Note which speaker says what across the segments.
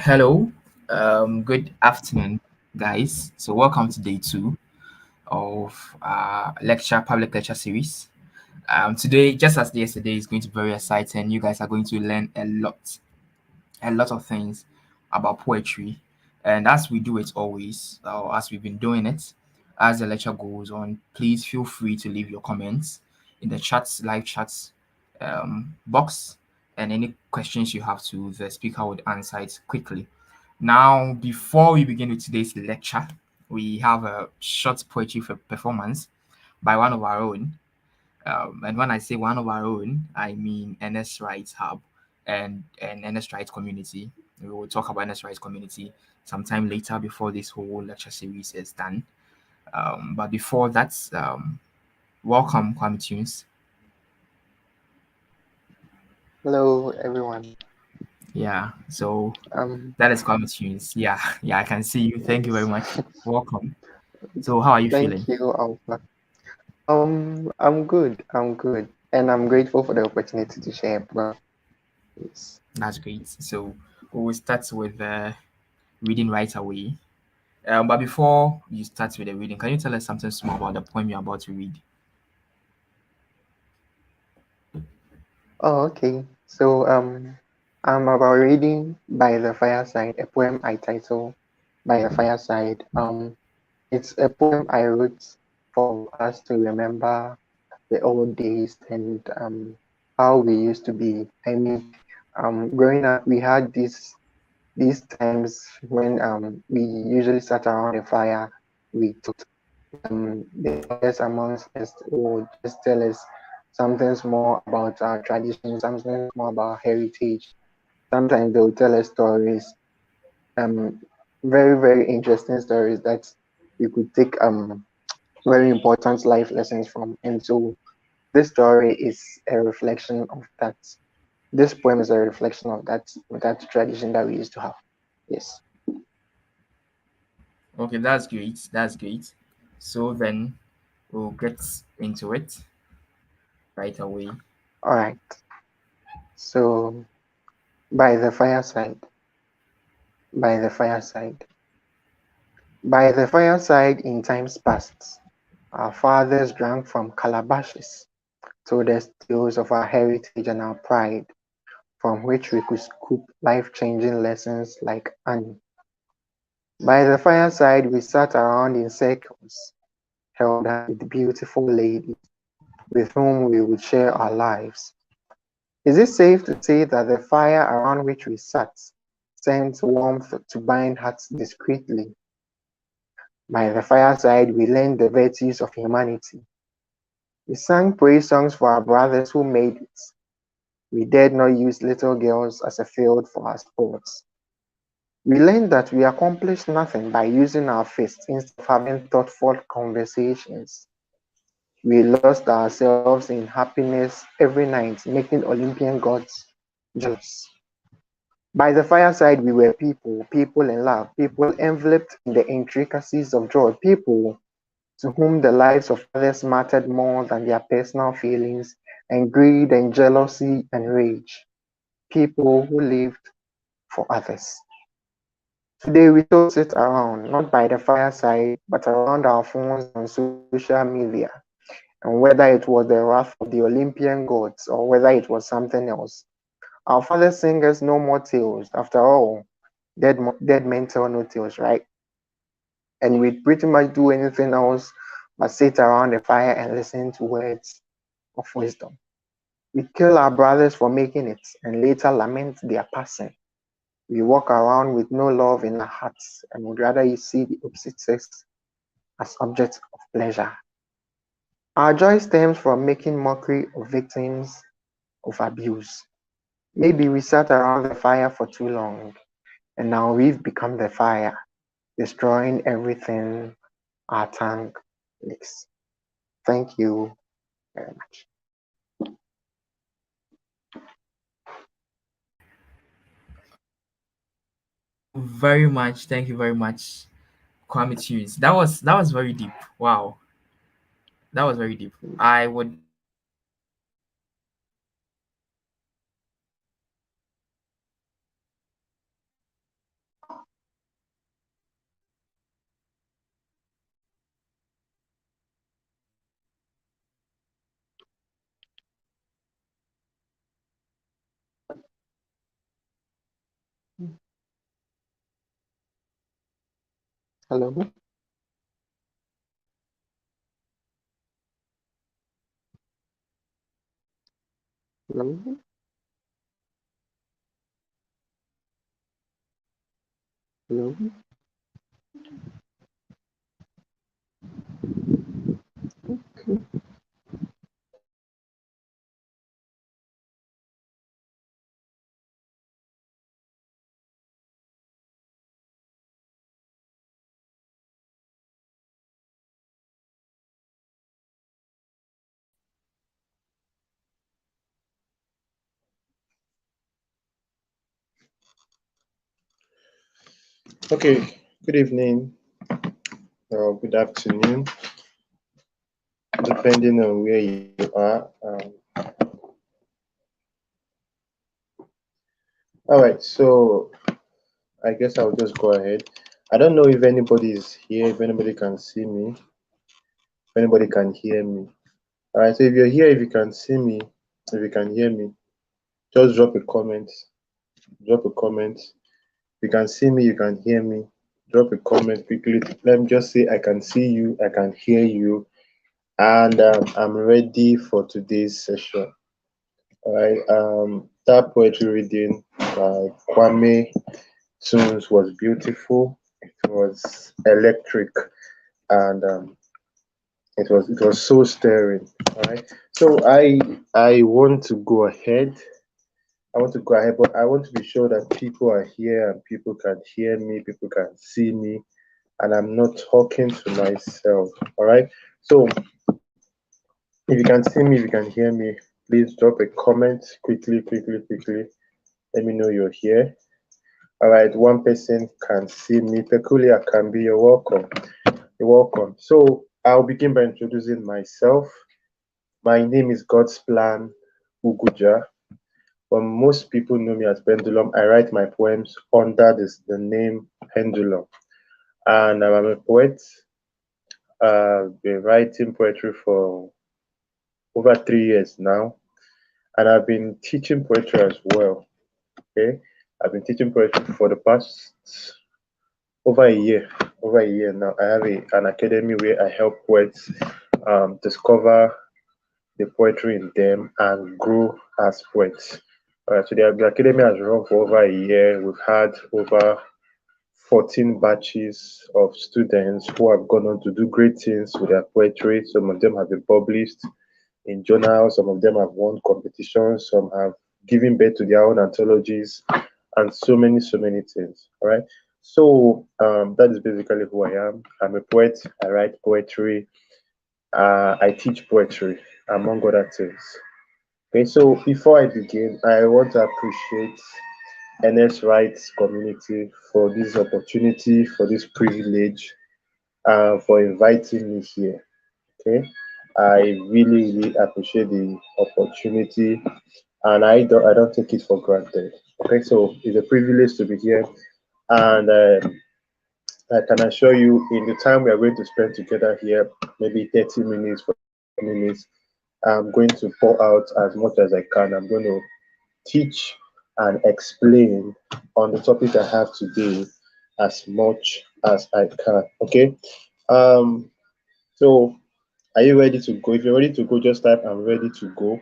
Speaker 1: Hello, good afternoon, guys. So, welcome to day two of public lecture series. Today, just as yesterday, is going to be very exciting. You guys are going to learn a lot of things about poetry. And as we do it always, or as we've been doing it, as the lecture goes on, please feel free to leave your comments in the live chats box, and any questions you have to the speaker would answer it quickly. Now, before we begin with today's lecture, we have a short poetry performance by one of our own. And when I say one of our own, I mean NS Rights Hub and NS Rights Community. We will talk about NS Rights Community sometime later before this whole lecture series is done. But before that, welcome, Kwame Tunes.
Speaker 2: Hello, everyone.
Speaker 1: Yeah, so
Speaker 2: Um,
Speaker 1: that is Kwame Tunes. Yeah, yeah, I can see you. Thank you very
Speaker 2: yes.
Speaker 1: much. Welcome. So, how are you
Speaker 2: Thank
Speaker 1: feeling?
Speaker 2: you, Alpha. I'm good. I'm good, and I'm grateful for the opportunity to share. Well, yes.
Speaker 1: That's great. So, we will start with reading right away. But before you start with the reading, can you tell us something small about the poem you're about to read?
Speaker 2: Oh, okay. I'm about reading By the Fireside, a poem I title By the Fireside. It's a poem I wrote for us to remember the old days and how we used to be. I mean, growing up, we had these times when we usually sat around a fire, we talked. The elders amongst us would just tell us something more about our tradition, something more about heritage. Sometimes they will tell us stories, um, very, very interesting stories that you could take very important life lessons from. And so this story is a reflection of that. This poem is a reflection of that tradition that we used to have. Yes.
Speaker 1: Okay, that's great. That's great. So then we'll get into it right away.
Speaker 2: All right. So, by the fireside, by the fireside, by the fireside in times past, our fathers drank from calabashes, told us tales of our heritage and our pride, from which we could scoop life-changing lessons like honey. By the fireside, we sat around in circles, held hands with beautiful ladies with whom we would share our lives. Is it safe to say that the fire around which we sat sent warmth to bind hearts discreetly? By the fireside, we learned the virtues of humanity. We sang praise songs for our brothers who made it. We dared not use little girls as a field for our sports. We learned that we accomplish nothing by using our fists instead of having thoughtful conversations. We lost ourselves in happiness every night, making Olympian gods jealous. By the fireside, we were people, people in love, people enveloped in the intricacies of joy, people to whom the lives of others mattered more than their personal feelings and greed and jealousy and rage, people who lived for others. Today, we still sit around, not by the fireside, but around our phones and social media. And whether it was the wrath of the Olympian gods or whether it was something else, our father singers no more tales. After all, dead men tell no tales, right? And we'd pretty much do anything else but sit around the fire and listen to words of wisdom. We kill our brothers for making it and later lament their passing. We walk around with no love in our hearts and would rather you see the opposite sex as objects of pleasure. Our joy stems from making mockery of victims of abuse. Maybe we sat around the fire for too long and now we've become the fire, destroying everything our tongue licks. Thank you very much.
Speaker 1: Very much. Thank you very much, Kwame Tunes. That was very deep. Wow, that was very deep. I would
Speaker 2: Hello, hello, hello.
Speaker 3: Okay, good evening or good afternoon, depending on where you are. All right, so I guess I'll just go ahead. I don't know if anybody is here, if anybody can see me, if anybody can hear me. All right, so if you're here, if you can see me, if you can hear me, just drop a comment. Drop a comment. If you can see me, you can hear me. Drop a comment quickly. Let me just say I can see you, I can hear you, and I'm ready for today's session. All right. That poetry reading by Kwame Tunes was beautiful. It was electric, and it was so stirring. All right. So I want to go ahead. I want to go ahead, but I want to be sure that people are here and people can hear me, people can see me, and I'm not talking to myself. All right. So if you can see me, if you can hear me, please drop a comment quickly, quickly, quickly. Let me know you're here. All right, one person can see me. Peculiar can be. You're welcome. You're welcome. So I'll begin by introducing myself. My name is God's Plan Uguja. But most people know me as Pendulum. I write my poems under the name Pendulum. And I'm a poet. I've been writing poetry for over 3 years now. And I've been teaching poetry as well. Okay. I've been teaching poetry for the past over a year. Over a year now. I have an academy where I help poets discover the poetry in them and grow as poets. So the academy has run for over a year. We've had over 14 batches of students who have gone on to do great things with their poetry. Some of them have been published in journals, some of them have won competitions, some have given birth to their own anthologies, and so many things. All right. So that is basically who I am. I'm a poet. I write poetry. I teach poetry, among other things. Okay. So before I begin, I want to appreciate NS Rights community for this opportunity, for this privilege, for inviting me here. Okay. I really appreciate the opportunity, and I don't take it for granted. Okay, so it's a privilege to be here, and I can assure you, in the time we are going to spend together here, maybe 30 minutes, 40 minutes, I'm going to pour out as much as I can. I'm going to teach and explain on the topic I have today as much as I can. Okay. Um. So, are you ready to go? If you're ready to go, just type "I'm ready to go."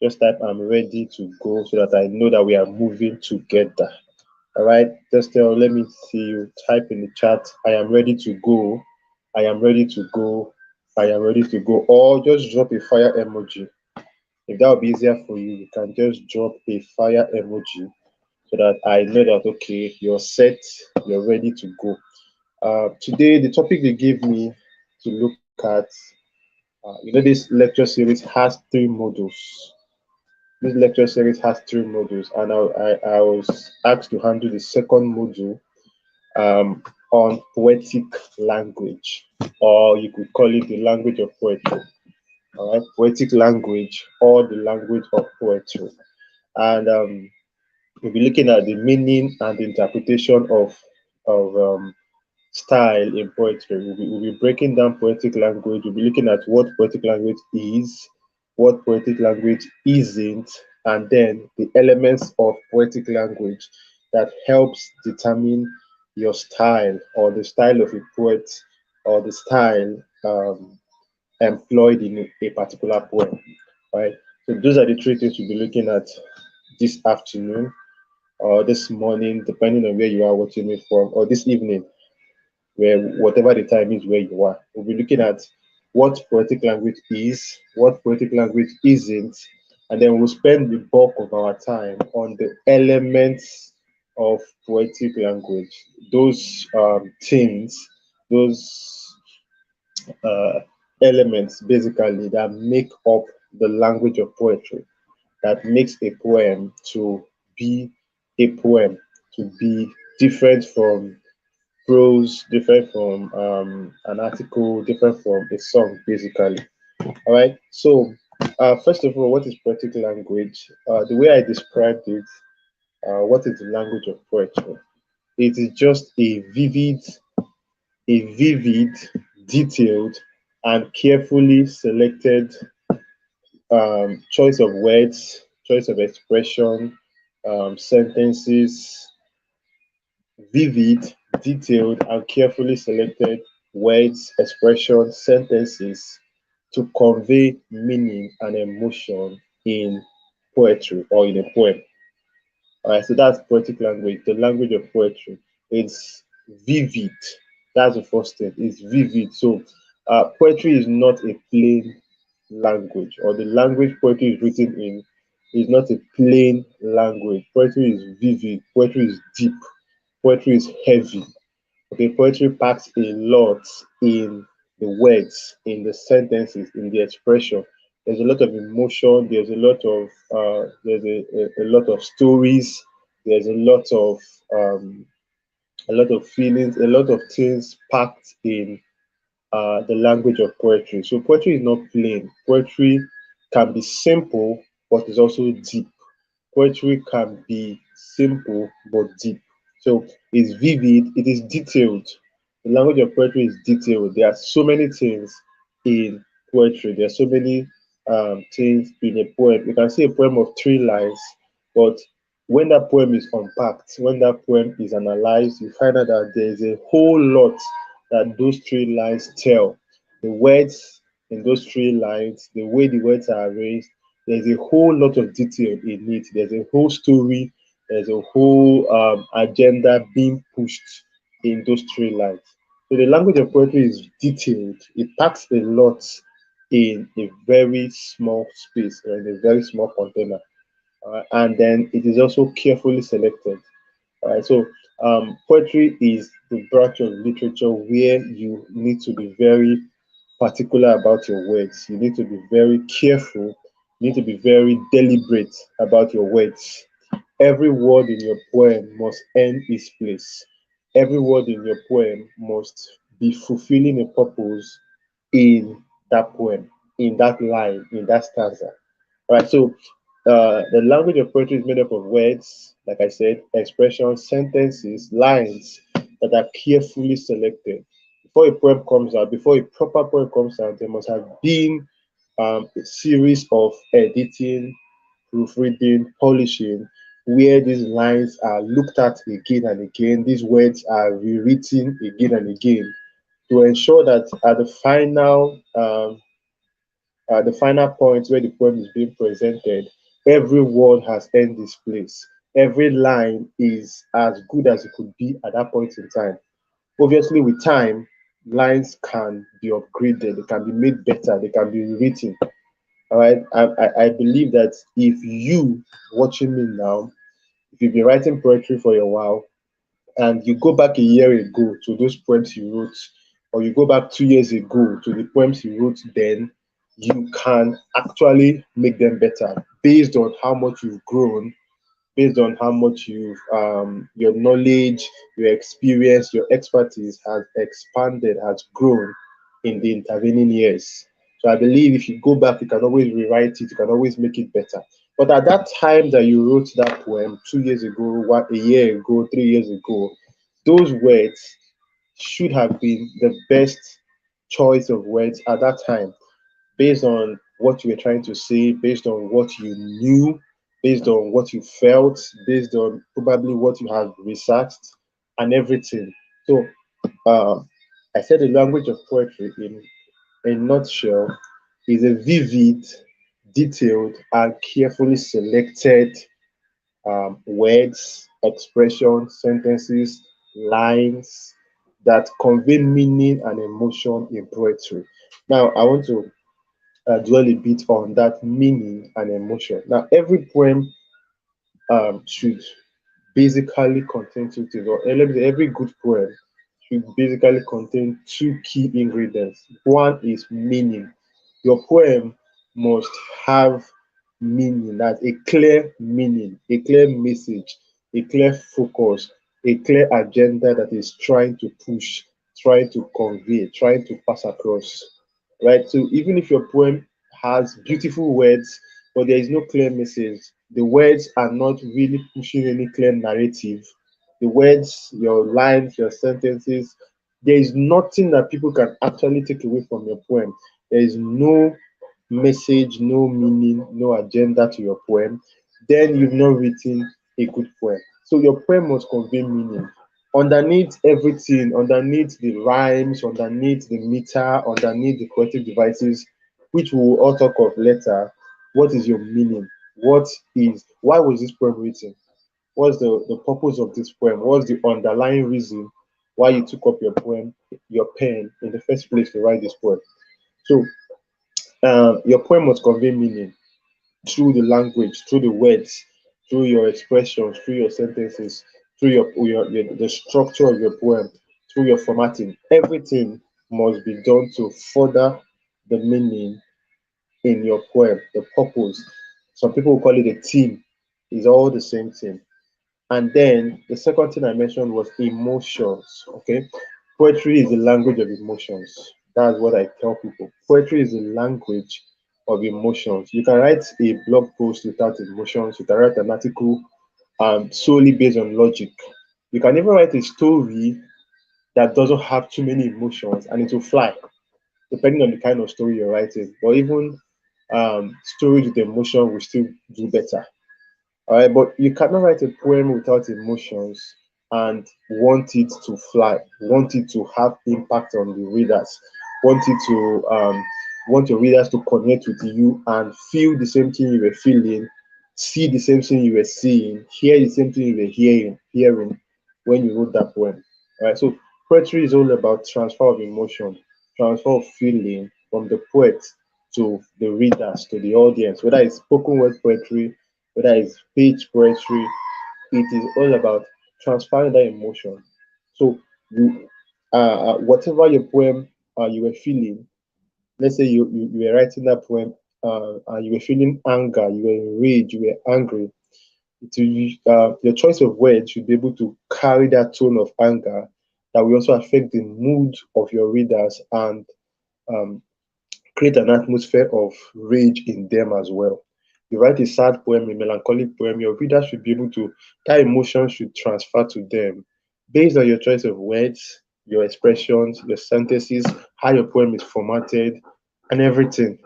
Speaker 3: Just type "I'm ready to go" so that I know that we are moving together. All right. Just let me see you type in the chat. I am ready to go. I am ready to go. I am ready to go. Or just drop a fire emoji. If that would be easier for you, you can just drop a fire emoji so that I know that okay, you're set, you're ready to go. Today, the topic they gave me to look at, this lecture series has 3 modules. This lecture series has 3 modules, and I was asked to handle the second module on poetic language, or you could call it the language of poetry. All right, poetic language or the language of poetry, and we'll be looking at the meaning and the interpretation of style in poetry. We'll be breaking down poetic language. We'll be looking at what poetic language is, what poetic language isn't, and then the elements of poetic language that helps determine your style, or the style of a poet, or the style employed in a particular poem, right? So those are the three things we'll be looking at this afternoon or this morning, depending on where you are watching me from, or this evening, where whatever the time is where you are. We'll be looking at what poetic language is, what poetic language isn't, and then we'll spend the bulk of our time on the elements of poetic language, those things, those uh, elements basically that make up the language of poetry, that makes a poem to be a poem, to be different from prose, different from an article, different from a song, basically. All right. So, first of all, what is poetic language? The way I described it, what is the language of poetry? It is just a vivid, detailed, and carefully selected choice of words, choice of expression, sentences, vivid, detailed, and carefully selected words, expressions, sentences to convey meaning and emotion in poetry or in a poem. All right, so that's poetic language, the language of poetry. It's vivid. That's the first thing. It's vivid. So, poetry is not a plain language, or the language poetry is written in is not a plain language. Poetry is vivid. Poetry is deep. Poetry is heavy. Okay, poetry packs a lot in the words, in the sentences, in the expression. There's a lot of emotion. There's a lot of stories. There's a lot of feelings, a lot of things packed in the language of poetry. So poetry is not plain. Poetry can be simple, but is also deep. Poetry can be simple but deep. So it's vivid, it is detailed. The language of poetry is detailed. There are so many things in poetry. There are so many things in a poem. You can see a poem of 3 lines, but when that poem is unpacked, when that poem is analyzed, you find out that there is a whole lot that those 3 lines tell. The words in those 3 lines, the way the words are arranged, there's a whole lot of detail in it. There's a whole story, there's a whole agenda being pushed in those 3 lines. So the language of poetry is detailed. It packs a lot in a very small space or in a very small container. And then it is also carefully selected. All right, so poetry is the branch of literature where you need to be very particular about your words. You need to be very careful. You need to be very deliberate about your words. Every word in your poem must earn its place. Every word in your poem must be fulfilling a purpose in that poem, in that line, in that stanza. All right, so the language of poetry is made up of words, like I said, expressions, sentences, lines that are carefully selected. Before a poem comes out, before a proper poem comes out, there must have been a series of editing, proofreading, polishing, where these lines are looked at again and again, these words are rewritten again and again to ensure that at the final point where the poem is being presented, every word has earned its place. Every line is as good as it could be at that point in time. Obviously, with time, lines can be upgraded, they can be made better, they can be rewritten. All right. I believe that if you watching me now, if you've been writing poetry for a while, and you go back a year ago to those poems you wrote, or you go back 2 years ago to the poems you wrote then, you can actually make them better based on how much you've grown, based on how much your knowledge, your experience, your expertise has expanded, has grown in the intervening years. So I believe if you go back, you can always rewrite it, you can always make it better. But at that time that you wrote that poem 2 years ago, a year ago, 3 years ago, those words should have been the best choice of words at that time, based on what you were trying to say, based on what you knew, based on what you felt, based on probably what you have researched. and everything. So uh, I said the language of poetry in a nutshell is a vivid, detailed, and carefully selected words, expressions, sentences, lines that convey meaning and emotion in poetry. Now, I want to dwell a bit on that meaning and emotion. Now, every poem should basically contain two things, or let me say, every good poem should basically contain two key ingredients. One is meaning. Your poem must have meaning, that's a clear meaning, a clear message, a clear focus, a clear agenda that is trying to push, trying to convey, trying to pass across. Right? So even if your poem has beautiful words, but there is no clear message, the words are not really pushing any clear narrative. The words, your lines, your sentences, there is nothing that people can actually take away from your poem. There is no message, no meaning, no agenda to your poem. Then you've not written a good poem. So your poem must convey meaning. Underneath everything, underneath the rhymes, underneath the meter, underneath the poetic devices, which we will all talk of later, what is your meaning? Why was this poem written? What's the purpose of this poem? What's the underlying reason why you took up your poem, your pen in the first place to write this poem? So your poem must convey meaning through the language, through the words, through your expressions, through your sentences, through the structure of your poem, through your formatting. Everything must be done to further the meaning in your poem, the purpose. Some people will call it a theme. It's all the same thing. And then the second thing I mentioned was emotions. Okay. Poetry is the language of emotions. That's what I tell people. Poetry is the language of emotions. You can write a blog post without emotions. You can write an article solely based on logic. You can even write a story that doesn't have too many emotions and it will fly, depending on the kind of story you're writing. But even stories with emotion will still do better. All right, but you cannot write a poem without emotions and want it to fly, want it to have impact on the readers, want your readers to connect with you and feel the same thing you were feeling, see the same thing you were seeing, hear the same thing you were hearing when you wrote that poem. All right, so poetry is all about transfer of emotion, transfer of feeling from the poet to the readers, to the audience, whether it's spoken word poetry, whether it's page poetry, it is all about transferring that emotion. So you, whatever your poem you were feeling, let's say you were writing that poem and you were feeling anger, you were enraged, you were angry. Your choice of words should be able to carry that tone of anger that will also affect the mood of your readers and um, create an atmosphere of rage in them as well. You write a sad poem, a melancholic poem, your reader should be able to, that emotion should transfer to them based on your choice of words, your expressions, your sentences, how your poem is formatted, and everything.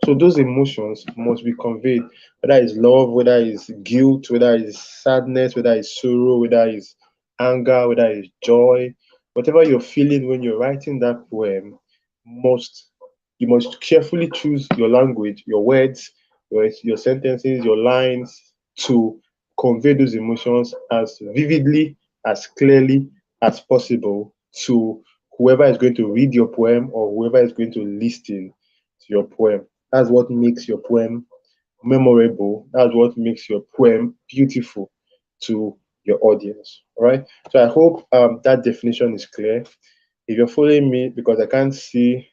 Speaker 3: So those emotions must be conveyed, whether it's love, whether it's guilt, whether it's sadness, whether it's sorrow, whether it's anger, whether it's joy, whatever you're feeling when you're writing that poem must you must carefully choose your language, your words, your sentences, your lines to convey those emotions as vividly, as clearly as possible to whoever is going to read your poem or whoever is going to listen to your poem. That's what makes your poem memorable. That's what makes your poem beautiful to your audience. All right. So I hope that definition is clear. If you're following me, because I can't see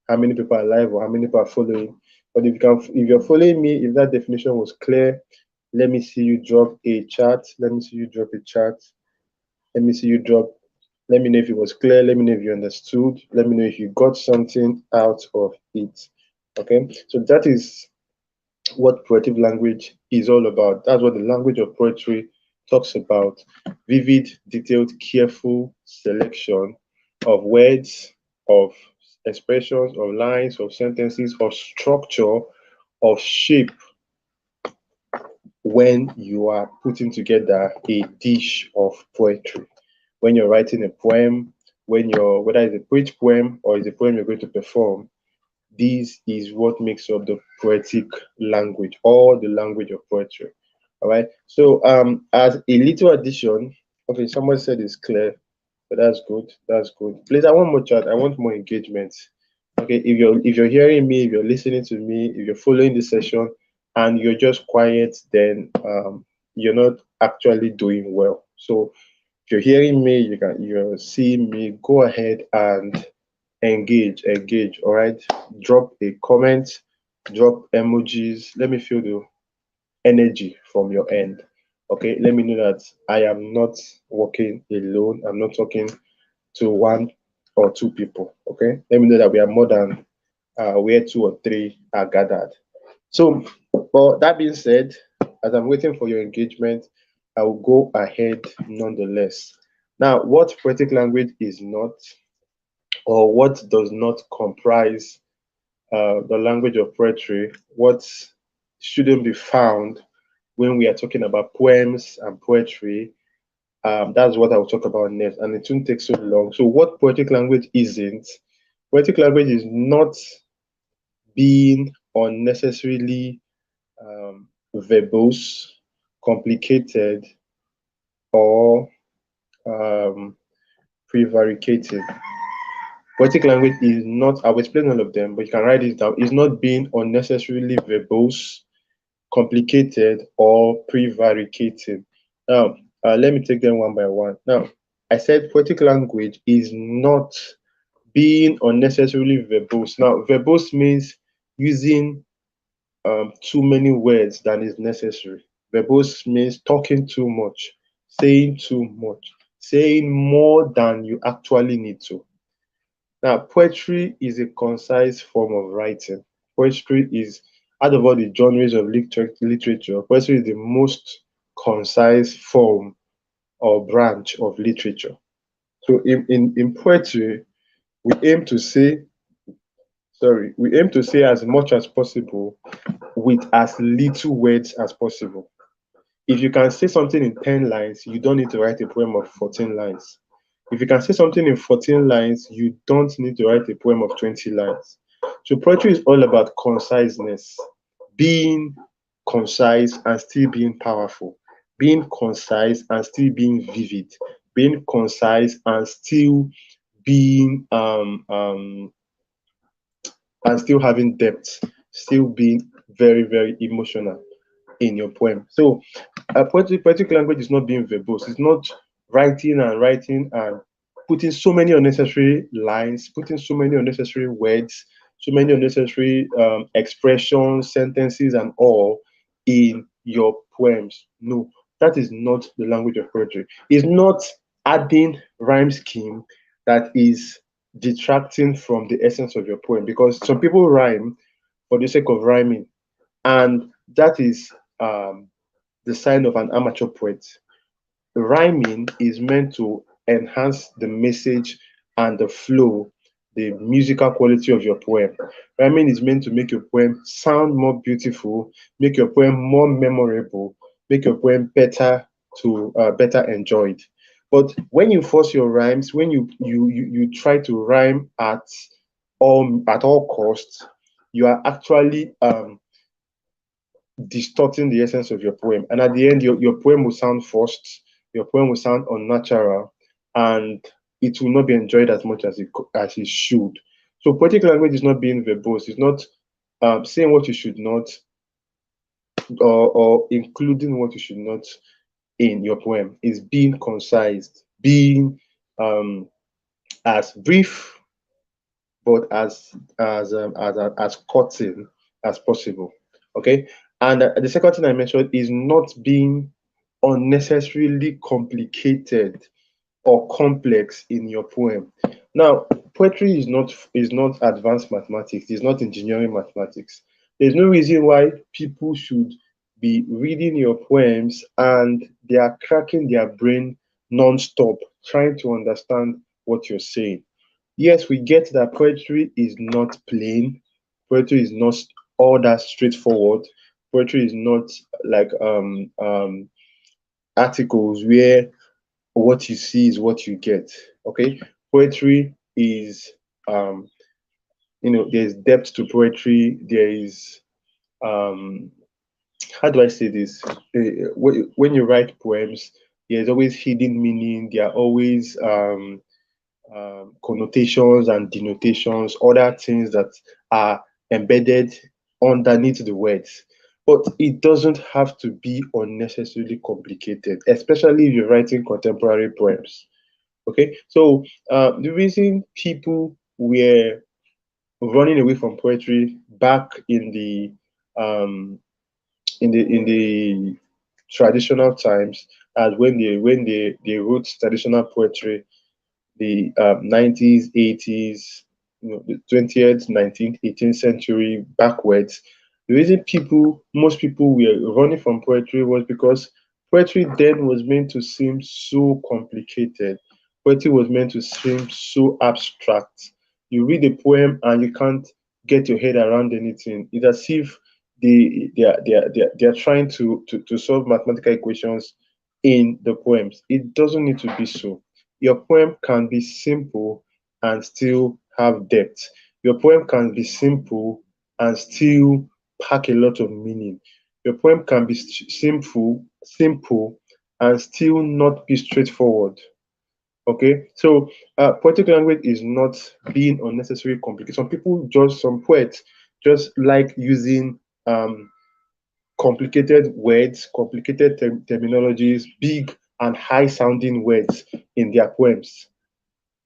Speaker 3: how many people are live or how many people are following. But if you're following me, if that definition was clear, let me see you drop a chat. Let me see you drop a chat. Let me see you drop. Let me know if it was clear. Let me know if you understood. Let me know if you got something out of it. Okay, so that is what poetic language is all about. That's what the language of poetry talks about. Vivid, detailed, careful selection of words, of expressions, of lines, of sentences, of structure, of shape when you are putting together a dish of poetry. when you're writing a poem, when you're whether it's a preach poem or it's a poem you're going to perform, this is what makes up the poetic language or the language of poetry. All right. So as a little addition, okay, someone said it's clear. So that's good. That's good. Please, I want more chat. I want more engagement. Okay, if you're hearing me, if you're listening to me, if you're following the session, and you're just quiet, then you're not actually doing well. So if you're hearing me, you're seeing me, go ahead and engage. All right, drop a comment, drop emojis. Let me feel the energy from your end. Okay, let me know that I am not working alone. I'm not talking to one or two people. Okay, let me know that we are more than where two or three are gathered. So, but that being said, as I'm waiting for your engagement, I will go ahead nonetheless. Now, what poetic language is not, or what does not comprise the language of poetry, what shouldn't be found when we are talking about poems and poetry, that's what I will talk about next, and it won't take so long. So, what poetic language isn't? Poetic language is not being unnecessarily verbose, complicated, or um, prevaricated. Poetic language is not, I'll explain all of them, but you can write it down. It's not being unnecessarily verbose, complicated, or prevaricated. Now, let me take them one by one. Now, I said poetic language is not being unnecessarily verbose. Now, verbose means using too many words than is necessary. Verbose means talking too much, saying more than you actually need to. Now, poetry is a concise form of writing. Poetry is, out of all the genres of literature, poetry is the most concise form or branch of literature. So in poetry, we aim to say, we aim to say as much as possible with as little words as possible. If you can say something in 10 lines, you don't need to write a poem of 14 lines. If you can say something in 14 lines, you don't need to write a poem of 20 lines. So poetry is all about conciseness, being concise and still being powerful, being concise and still being vivid, being concise and still being and still having depth, still being very, very emotional in your poem. So poetic language is not being verbose. It's not writing and putting so many unnecessary lines, putting so many unnecessary words, so many unnecessary expressions, sentences, and all in your poems. No, that is not the language of poetry. It's not adding rhyme scheme that is detracting from the essence of your poem, because some people rhyme for the sake of rhyming, and that is the sign of an amateur poet. Rhyming is meant to enhance the message and the flow, the musical quality of your poem. Rhyming is meant to make your poem sound more beautiful, make your poem more memorable, make your poem better enjoyed. But when you force your rhymes, when you try to rhyme at all costs, you are actually distorting the essence of your poem. And at the end, your poem will sound forced, your poem will sound unnatural, and it will not be enjoyed as much as it should. So poetic language is not being verbose, it's not saying what you should not, or including what you should not in your poem. Is being concise, being as brief but as cutting as possible. Okay, and the second thing I mentioned is not being unnecessarily complicated or complex in your poem. Now, poetry is not advanced mathematics. It's not engineering mathematics. There's no reason why people should be reading your poems and they are cracking their brain non-stop trying to understand what you're saying. Yes, we get that poetry is not plain. Poetry is not all that straightforward. Poetry is not like articles where what you see is what you get. Okay, poetry is there's depth to poetry. There is um how do I say this? When you write poems, there's always hidden meaning. There are always connotations and denotations, other things that are embedded underneath the words. But it doesn't have to be unnecessarily complicated, especially if you're writing contemporary poems. Okay, so the reason people were running away from poetry back um, in the traditional times, as when they wrote traditional poetry, the 90s, 80s, the 20th, 19th, 18th century backwards. The reason most people were running from poetry was because poetry then was meant to seem so complicated. Poetry was meant to seem so abstract. You read a poem and you can't get your head around anything. It's as if they are trying to solve mathematical equations in the poems. It doesn't need to be so. Your poem can be simple and still have depth. Your poem can be simple and still pack a lot of meaning. Your poem can be simple and still not be straightforward. Okay, so poetic language is not being unnecessarily complicated. Some poets just like using complicated words, complicated terminologies, big and high sounding words in their poems,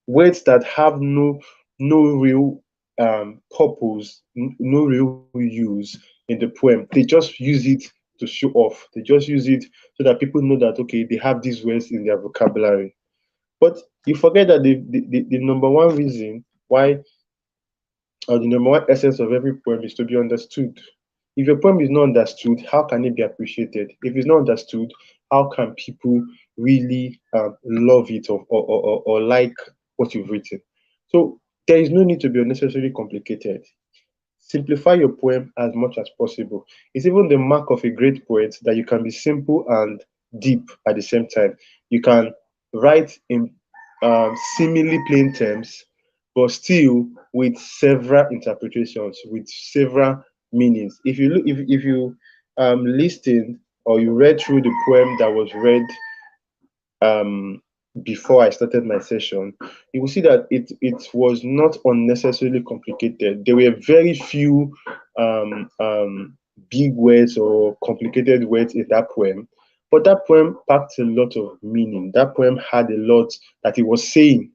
Speaker 3: words that have no real purpose, no real use in the poem. They just use it to show off. They just use it so that people know that okay, they have these words in their vocabulary. But you forget that the number one reason why, or the number one essence of every poem is to be understood. If your poem is not understood, how can it be appreciated? If it's not understood, how can people really love it or like what you've written? So there is no need to be unnecessarily complicated. Simplify your poem as much as possible. It's even the mark of a great poet that you can be simple and deep at the same time. You can write in seemingly plain terms, but still with several interpretations, with several meanings. If you listened or you read through the poem that was read um, before I started my session, you will see that it was not unnecessarily complicated. There were very few big words or complicated words in that poem, but that poem packed a lot of meaning. That poem had a lot that it was saying.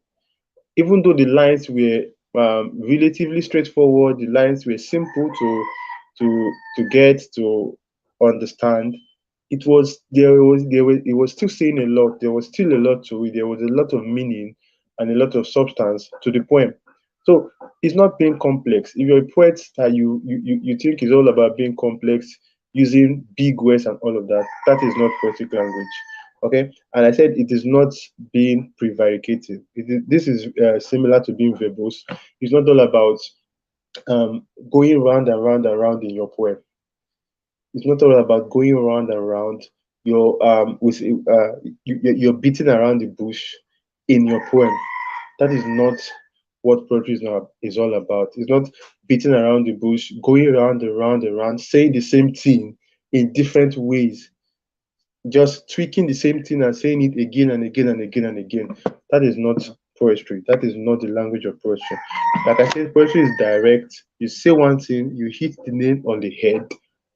Speaker 3: Even though the lines were relatively straightforward, the lines were simple to get to understand. It was still saying a lot. There was still a lot to it. There was a lot of meaning and a lot of substance to the poem. So it's not being complex. If you're a poet that you think is all about being complex, using big words and all of that, that is not poetic language. Okay, and I said it is not being prevaricating. This is similar to being verbose. It's not all about going round and round and round in your poem. It's not all about going round and round. You're with you're beating around the bush in your poem. That is not what poetry is all about. It's not beating around the bush, going round and round and round, saying the same thing in different ways, just tweaking the same thing and saying it again and again and again and again. That is not poetry. That is not the language of poetry. Like I said, poetry is direct. You say one thing, you hit the nail on the head,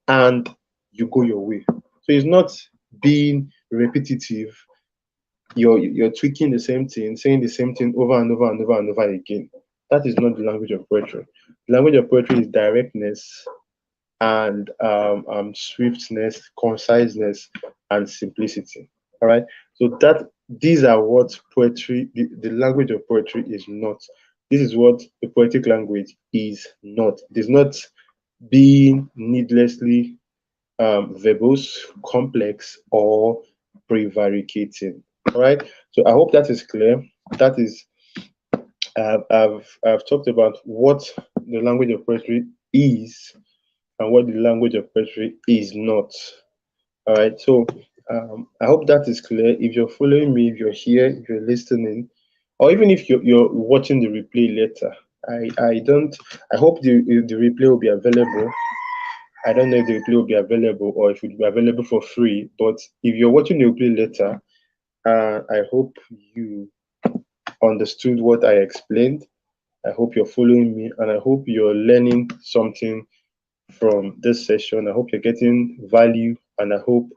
Speaker 3: and you go your way. So it's not being repetitive. You're tweaking the same thing, saying the same thing over and over and over and over again. That is not the language of poetry. The language of poetry is directness and swiftness, conciseness, and simplicity. All right. So that these are what poetry, the language of poetry is not. This is what the poetic language is not. It is not being needlessly verbose, complex, or prevaricating. All right. So I hope that is clear. That is, I've talked about what the language of poetry is and what the language of poetry is not. All right. So I hope that is clear. If you're following me, if you're here, if you're listening, or even if you're watching the replay later, I don't. I hope the replay will be available. I don't know if the replay will be available or if it will be available for free. But if you're watching the replay later, I hope you understood what I explained. I hope you're following me, and I hope you're learning something from this session. I hope you're getting value, and I hope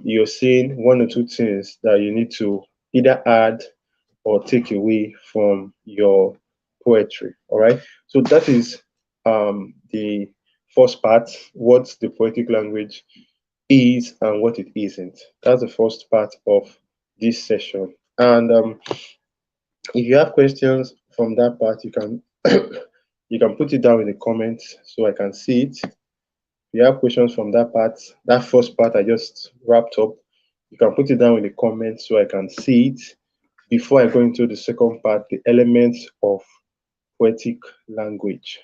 Speaker 3: you're seeing one or two things that you need to either add or take away from your poetry. All right. So that is the first part, what the poetic language is and what it isn't. That's the first part of this session. And if you have questions from that part, you can you can put it down in the comments so I can see it. If you have questions from that part, that first part I just wrapped up, you can put it down in the comments so I can see it. Before I go into the second part, the elements of poetic language.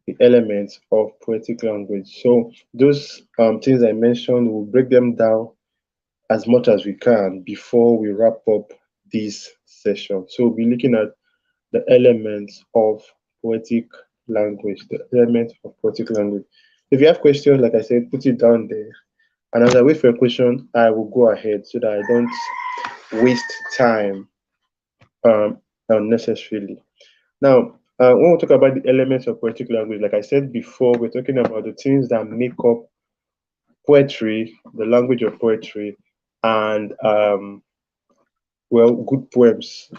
Speaker 3: The elements of poetic language. So those things I mentioned, we'll break them down as much as we can before we wrap up this session. So we'll be looking at the elements of poetic language, the elements of poetic language. If you have questions, like I said, put it down there. And as I wait for a question, I will go ahead so that I don't waste time unnecessarily. Now, when we talk about the elements of poetic language, like I said before, we're talking about the things that make up poetry, the language of poetry, and well, good poems,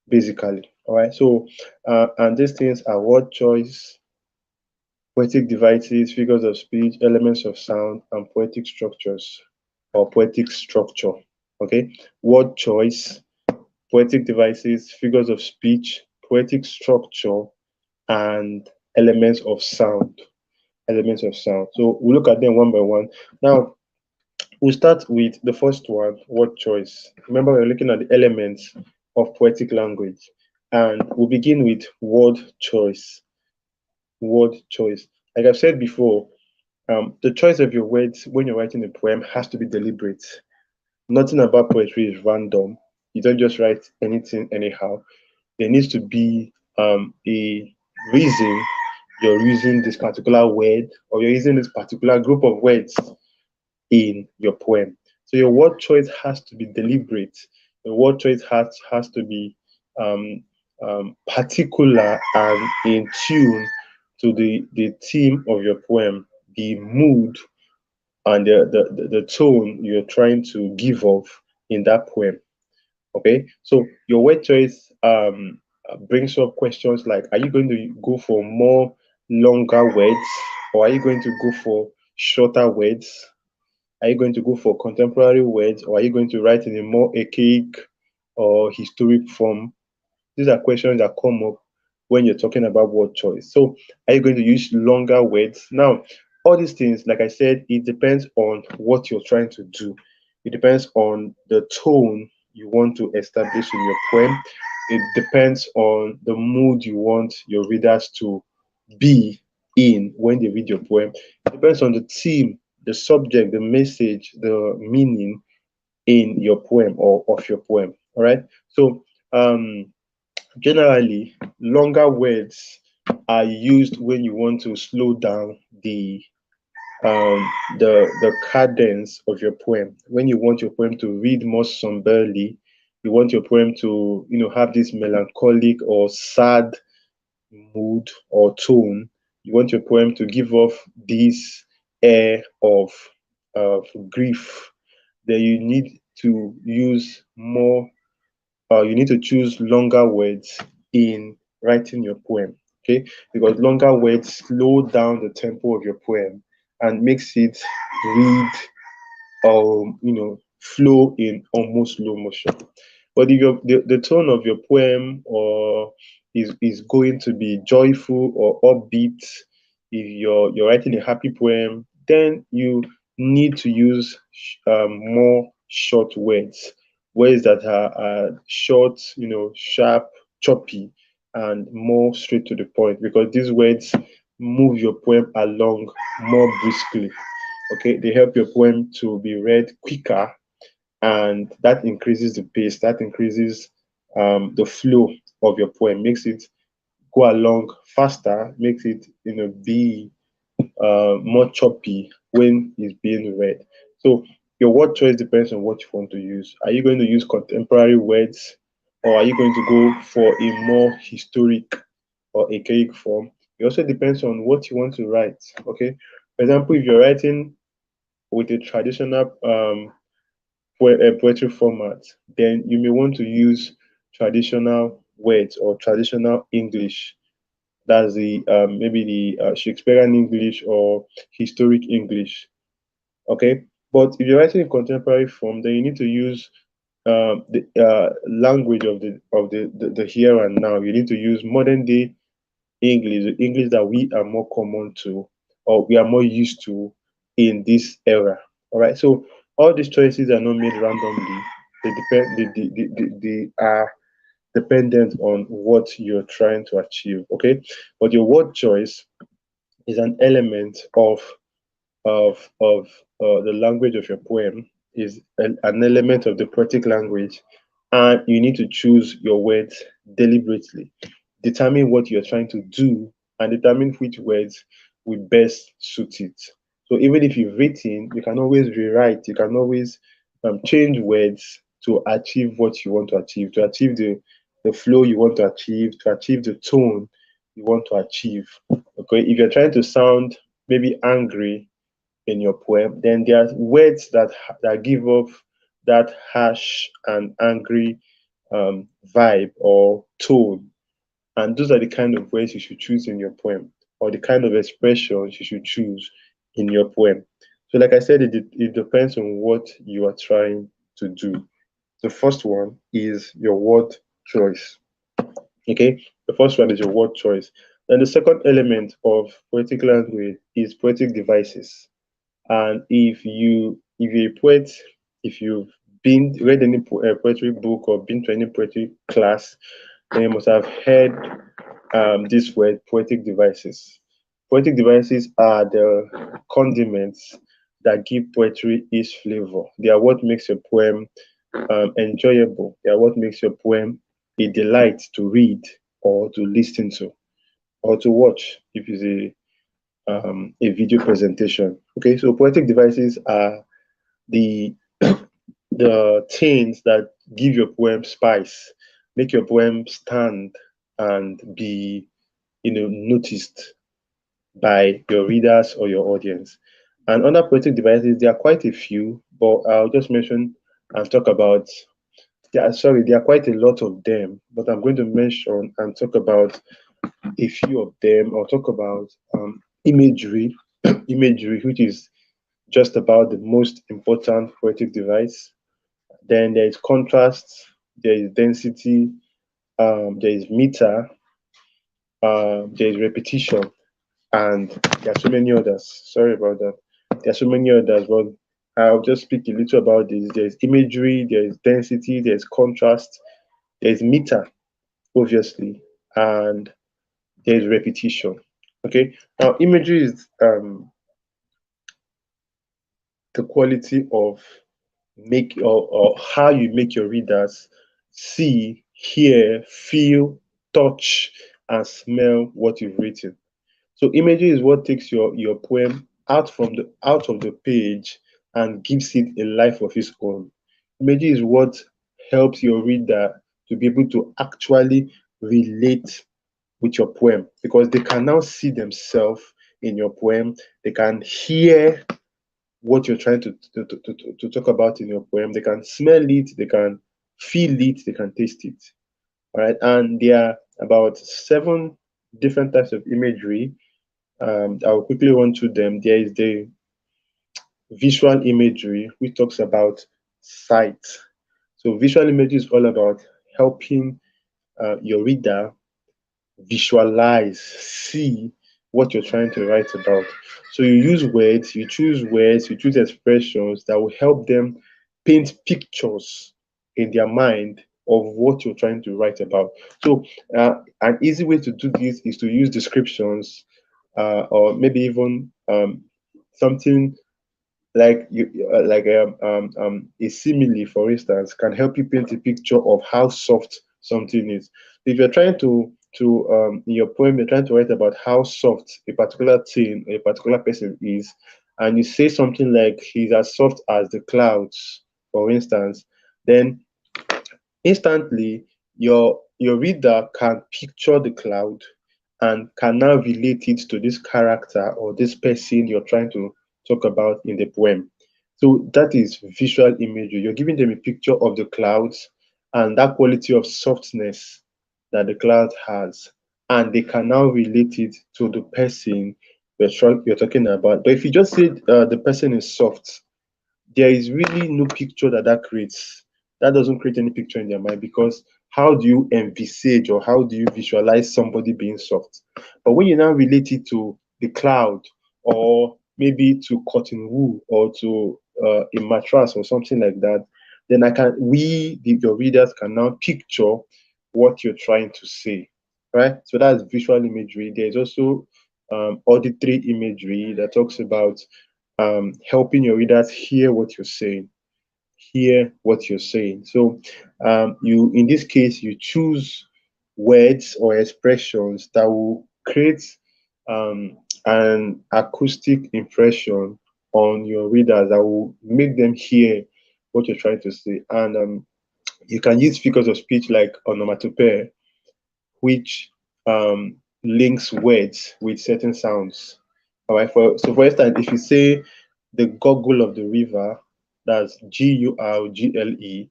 Speaker 3: basically. All right. So, and these things are word choice, poetic devices, figures of speech, elements of sound, and poetic structures or poetic structure. Okay. Word choice, poetic devices, figures of speech, poetic structure, and elements of sound. Elements of sound. So we'll look at them one by one. Now, we'll start with the first one, word choice. Remember, we're looking at the elements of poetic language. And we'll begin with word choice. Word choice. Like I've said before, the choice of your words when you're writing a poem has to be deliberate. Nothing about poetry is random. You don't just write anything anyhow. There needs to be a reason you're using this particular word or you're using this particular group of words in your poem. So your word choice has to be deliberate. Your word choice has to be particular and in tune to the theme of your poem, the mood and the tone you're trying to give off in that poem. Okay, so your word choice brings up questions like: are you going to go for more longer words, or are you going to go for shorter words? Are you going to go for contemporary words, or are you going to write in a more archaic or historic form? These are questions that come up when you're talking about word choice. So, are you going to use longer words? Now, all these things, like I said, it depends on what you're trying to do. It depends on the tone you want to establish in your poem. It depends on the mood you want your readers to be in when they read your poem. It depends on the theme, the subject, the message, the meaning in your poem or of your poem. All right. So, generally, longer words are used when you want to slow down the cadence of your poem. When you want your poem to read more somberly, you want your poem to have this melancholic or sad mood or tone. You want your poem to give off this air of grief. Then you need to use more you need to choose longer words in writing your poem, okay? Because longer words slow down the tempo of your poem and makes it read flow in almost slow motion. But if the tone of your poem or is going to be joyful or upbeat, if you're writing a happy poem, then you need to use more short words, words that are short, sharp, choppy, and more straight to the point, because these words move your poem along more briskly. Okay, they help your poem to be read quicker, and that increases the pace, that increases the flow of your poem, makes it go along faster, makes it be more choppy when it's being read. So your word choice depends on what you want to use. Are you going to use contemporary words, or are you going to go for a more historic or archaic form? It also depends on what you want to write. Okay, for example, if you're writing with a traditional poetry format, then you may want to use traditional words or traditional English. That's the maybe the Shakespearean English or historic English. Okay, but if you're writing in contemporary form, then you need to use the language of the here and now. You need to use modern day English, the English that we are more common to, or we are more used to in this era. All right, so all these choices are not made randomly. They depend. They are dependent on what you're trying to achieve. Okay, but your word choice is an element of the language of your poem, is an element of the poetic language, and you need to choose your words deliberately. Determine what you're trying to do and determine which words will best suit it. So even if you've written, you can always rewrite, you can always change words to achieve what you want to achieve, to achieve the flow you want to achieve, to achieve the tone you want to achieve. Okay, if you're trying to sound maybe angry in your poem, then there are words that give off that harsh and angry vibe or tone, and those are the kind of words you should choose in your poem, or the kind of expressions you should choose in your poem. So, like I said, it depends on what you are trying to do. The first one is your word choice. Okay, the first one is your word choice. Then the second element of poetic language is poetic devices. And if you're a poet, if you've been read any poetry book or been to any poetry class, then you must have heard this word, poetic devices. Poetic devices are the condiments that give poetry its flavor. They are what makes your poem enjoyable. They are what makes your poem a delight to read or to listen to or to watch if it's a video presentation. Okay, so poetic devices are the the things that give your poem spice, make your poem stand and be noticed by your readers or your audience. And under poetic devices, there are quite a few, but I'll just mention and talk about. Yeah, sorry, there are quite a lot of them, but I'm going to mention and talk about a few of them. I'll talk about imagery, imagery, which is just about the most important poetic device. Then there is contrast, there is density, there is meter, there is repetition, and there are so many others. Sorry about that. There are so many others, but I'll just speak a little about this. There's imagery, there is density, there's contrast, there's meter, obviously, and there's repetition. Okay. Now, imagery is the quality of or how you make your readers see, hear, feel, touch, and smell what you've written. So imagery is what takes your poem out of the page and gives it a life of its own. Imagery is what helps your reader to be able to actually relate with your poem, because they can now see themselves in your poem. They can hear what you're trying to talk about in your poem. They can smell it, they can feel it, they can taste it. All right. And there are about 7 different types of imagery. I'll quickly run through them. There is the visual imagery, which talks about sight. So, visual imagery is all about helping your reader visualize, see what you're trying to write about. So you use words, you choose expressions that will help them paint pictures in their mind of what you're trying to write about. So an easy way to do this is to use descriptions, or maybe even something like a simile, for instance, can help you paint a picture of how soft something is. If you're trying to in your poem, you're trying to write about how soft a particular thing, a particular person is, and you say something like he's as soft as the clouds, for instance, then instantly your reader can picture the cloud and can now relate it to this character or this person you're trying to talk about in the poem. So that is visual imagery. You're giving them a picture of the clouds and that quality of softness that the cloud has, and they can now relate it to the person you're talking about. But if you just say the person is soft, there is really no picture that creates. That doesn't create any picture in their mind, because how do you envisage or how do you visualize somebody being soft? But when you now relate it to the cloud, or maybe to cotton wool, or to a mattress or something like that, then your readers can now picture what you're trying to say, right? So that's visual imagery. There's also auditory imagery that talks about helping your readers hear what you're saying. So you, in this case, you choose words or expressions that will create an acoustic impression on your readers that will make them hear what you're trying to say. And you can use figures of speech like onomatopoeia, which links words with certain sounds. All right. For instance, if you say the gurgle of the river, that's Gurgle,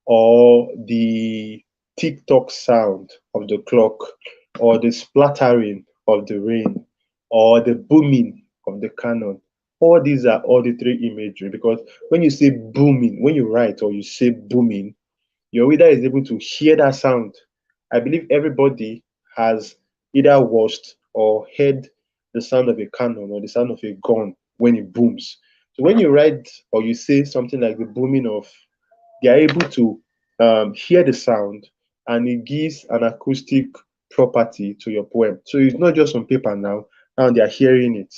Speaker 3: or the tick tock sound of the clock, or the splattering of the rain, or the booming of the cannon. All these are auditory imagery, because when you say booming, when you write or you say booming, your reader is able to hear that sound. I believe everybody has either watched or heard the sound of a cannon or the sound of a gun when it booms. So when you write or you say something like the booming of, they are able to hear the sound, and it gives an acoustic property to your poem. So it's not just on paper now. Now they are hearing it.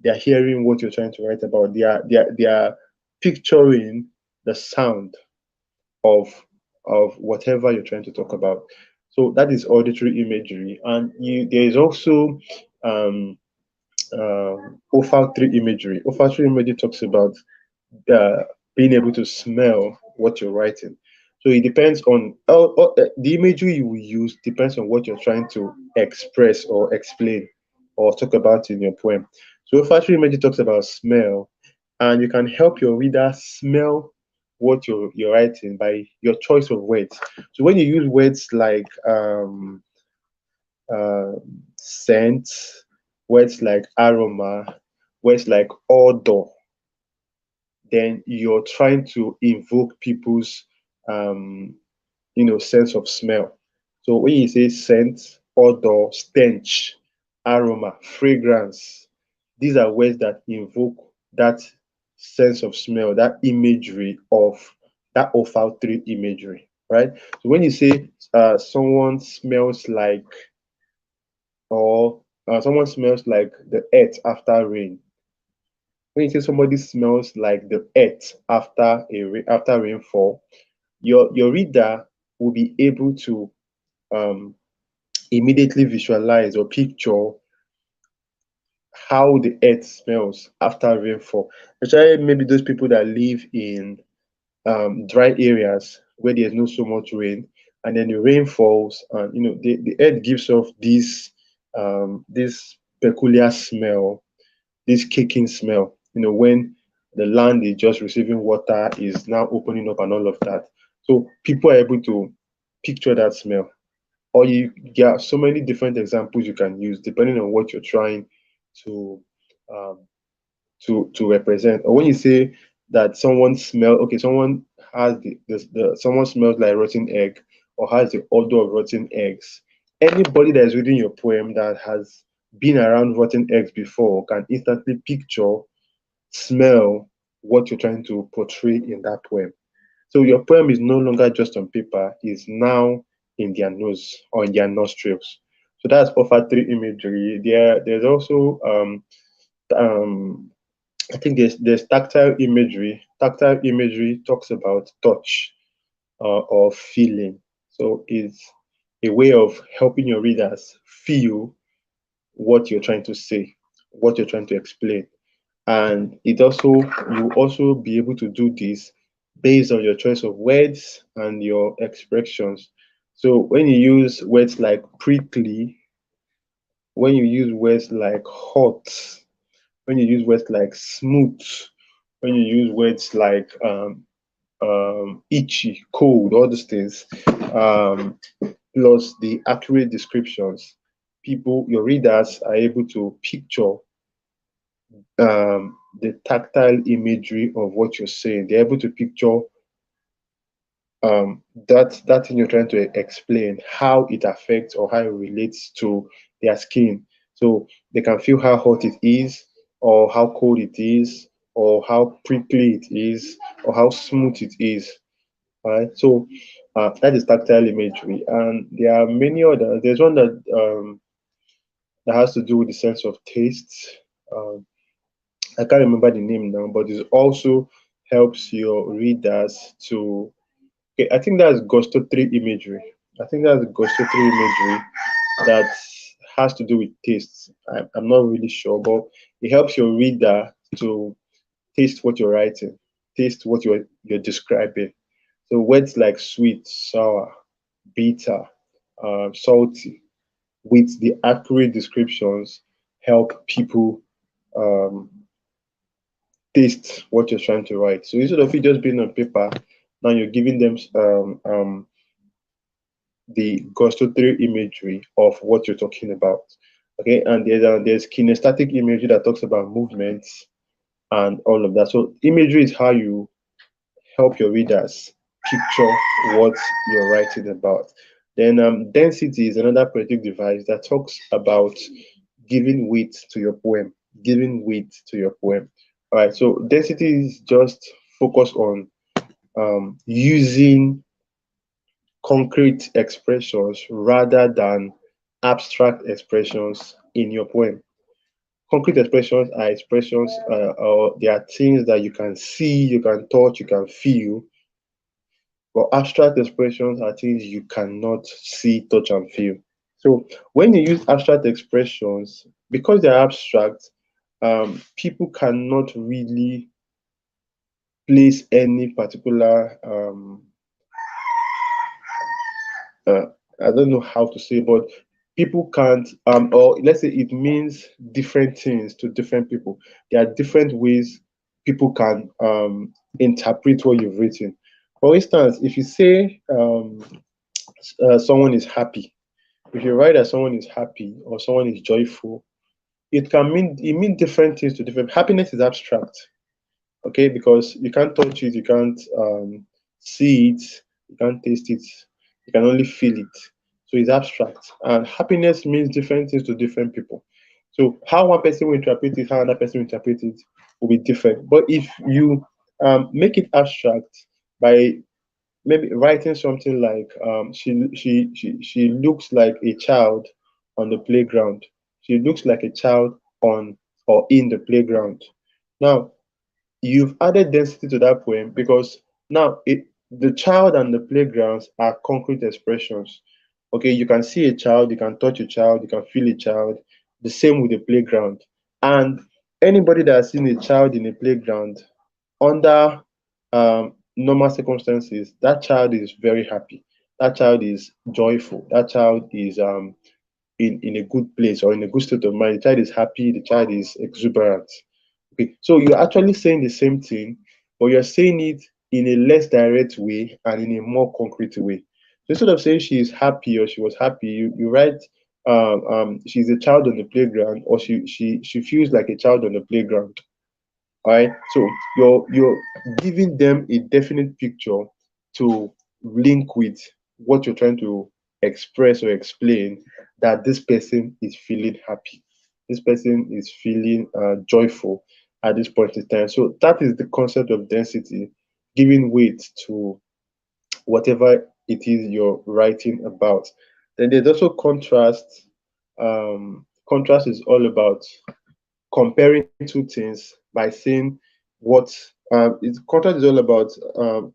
Speaker 3: They are hearing what you're trying to write about. They are picturing the sound of whatever you're trying to talk about. So that is auditory imagery, and there is also olfactory imagery. Olfactory imagery talks about uh, being able to smell what you're writing. So it depends on the imagery you will use depends on what you're trying to express or explain or talk about in your poem. So olfactory imagery talks about smell, and you can help your reader smell what you're writing by your choice of words. So when you use words like uh, scent, words like aroma, words like odor, then you're trying to invoke people's um, sense of smell. So when you say scent, odor, stench, aroma, fragrance, these are words that invoke that sense of smell, that imagery of that olfactory imagery, right? So when you say someone smells like, or someone smells like the earth after rain, when you say somebody smells like the earth after after rainfall, your reader will be able to um, immediately visualize or picture how the earth smells after rainfall. Especially maybe those people that live in dry areas where there's no so much rain, and then the rain falls, and the earth gives off this peculiar smell, this kicking smell. When the land is just receiving water, is now opening up and all of that. So people are able to picture that smell. Or there are so many different examples you can use depending on what you're trying to um, to represent. Or when you say that someone has someone smells like rotten egg, or has the odor of rotten eggs. Anybody that is reading your poem that has been around rotten eggs before can instantly picture, smell what you're trying to portray in that poem. So your poem is no longer just on paper, it's now in their nose or in their nostrils. So that's olfactory imagery. There's also um, I think there's tactile imagery. Tactile imagery talks about touch or feeling. So it's a way of helping your readers feel what you're trying to say, what you're trying to explain. And it also, you also be able to do this based on your choice of words and your expressions. So when you use words like prickly, when you use words like hot, when you use words like smooth, when you use words like itchy, cold, all these things, um, plus the accurate descriptions, people, your readers are able to picture the tactile imagery of what you're saying. They're able to picture that thing you're trying to explain, how it affects or how it relates to their skin. So they can feel how hot it is, or how cold it is, or how prickly it is, or how smooth it is. Right? So that is tactile imagery, and there are many others. There's one that has to do with the sense of taste. Um, I can't remember the name now, but it also helps your readers to. Okay, I think that's gustatory imagery. I think that's gustatory imagery that has to do with taste. I'm not really sure, but it helps your reader to taste what you're writing, taste what you're describing. So words like sweet, sour, bitter, salty, with the accurate descriptions, help people um, taste what you're trying to write. So instead of it just being on paper, now you're giving them the gustatory imagery of what you're talking about. Okay, and there's kinesthetic imagery that talks about movements and all of that. So imagery is how you help your readers picture what you're writing about. Then density is another poetic device that talks about giving weight to your poem, giving weight to your poem. All right, so density is just focus on using concrete expressions rather than abstract expressions in your poem. Concrete expressions are expressions, or they are things that you can see, you can touch, you can feel. But abstract expressions are things you cannot see, touch, and feel. So when you use abstract expressions, because they're abstract, people cannot really place any particular uh, I don't know how to say, but people can't, or let's say it means different things to different people. There are different ways people can interpret what you've written. For instance, if you say someone is happy, if you write that someone is happy or someone is joyful, it mean different things to different. Happiness is abstract, okay, because you can't touch it, you can't see it, you can't taste it, you can only feel it. So it's abstract. And happiness means different things to different people. So how one person will interpret it, how another person will interpret it will be different. But if you make it abstract by maybe writing something like she looks like a child on the playground. She looks like a child on or in the playground. Now you've added density to that poem because now the child and the playgrounds are concrete expressions. Okay, you can see a child, you can touch a child, you can feel a child. The same with the playground. And anybody that has seen a child in a playground under normal circumstances, that child is very happy. That child is joyful. That child is in a good place or in a good state of mind. The child is happy. The child is exuberant. Okay, so you're actually saying the same thing, but you're saying it in a less direct way and in a more concrete way. So instead of saying she is happy or she was happy, you write she's a child on the playground, or she feels like a child on the playground. All right. So you're giving them a definite picture to link with what you're trying to express or explain, that this person is feeling happy. This person is feeling joyful at this point in time. So that is the concept of density, giving weight to whatever it is you're writing about. Then there's also contrast. Contrast is all about comparing two things by saying what contrast is all about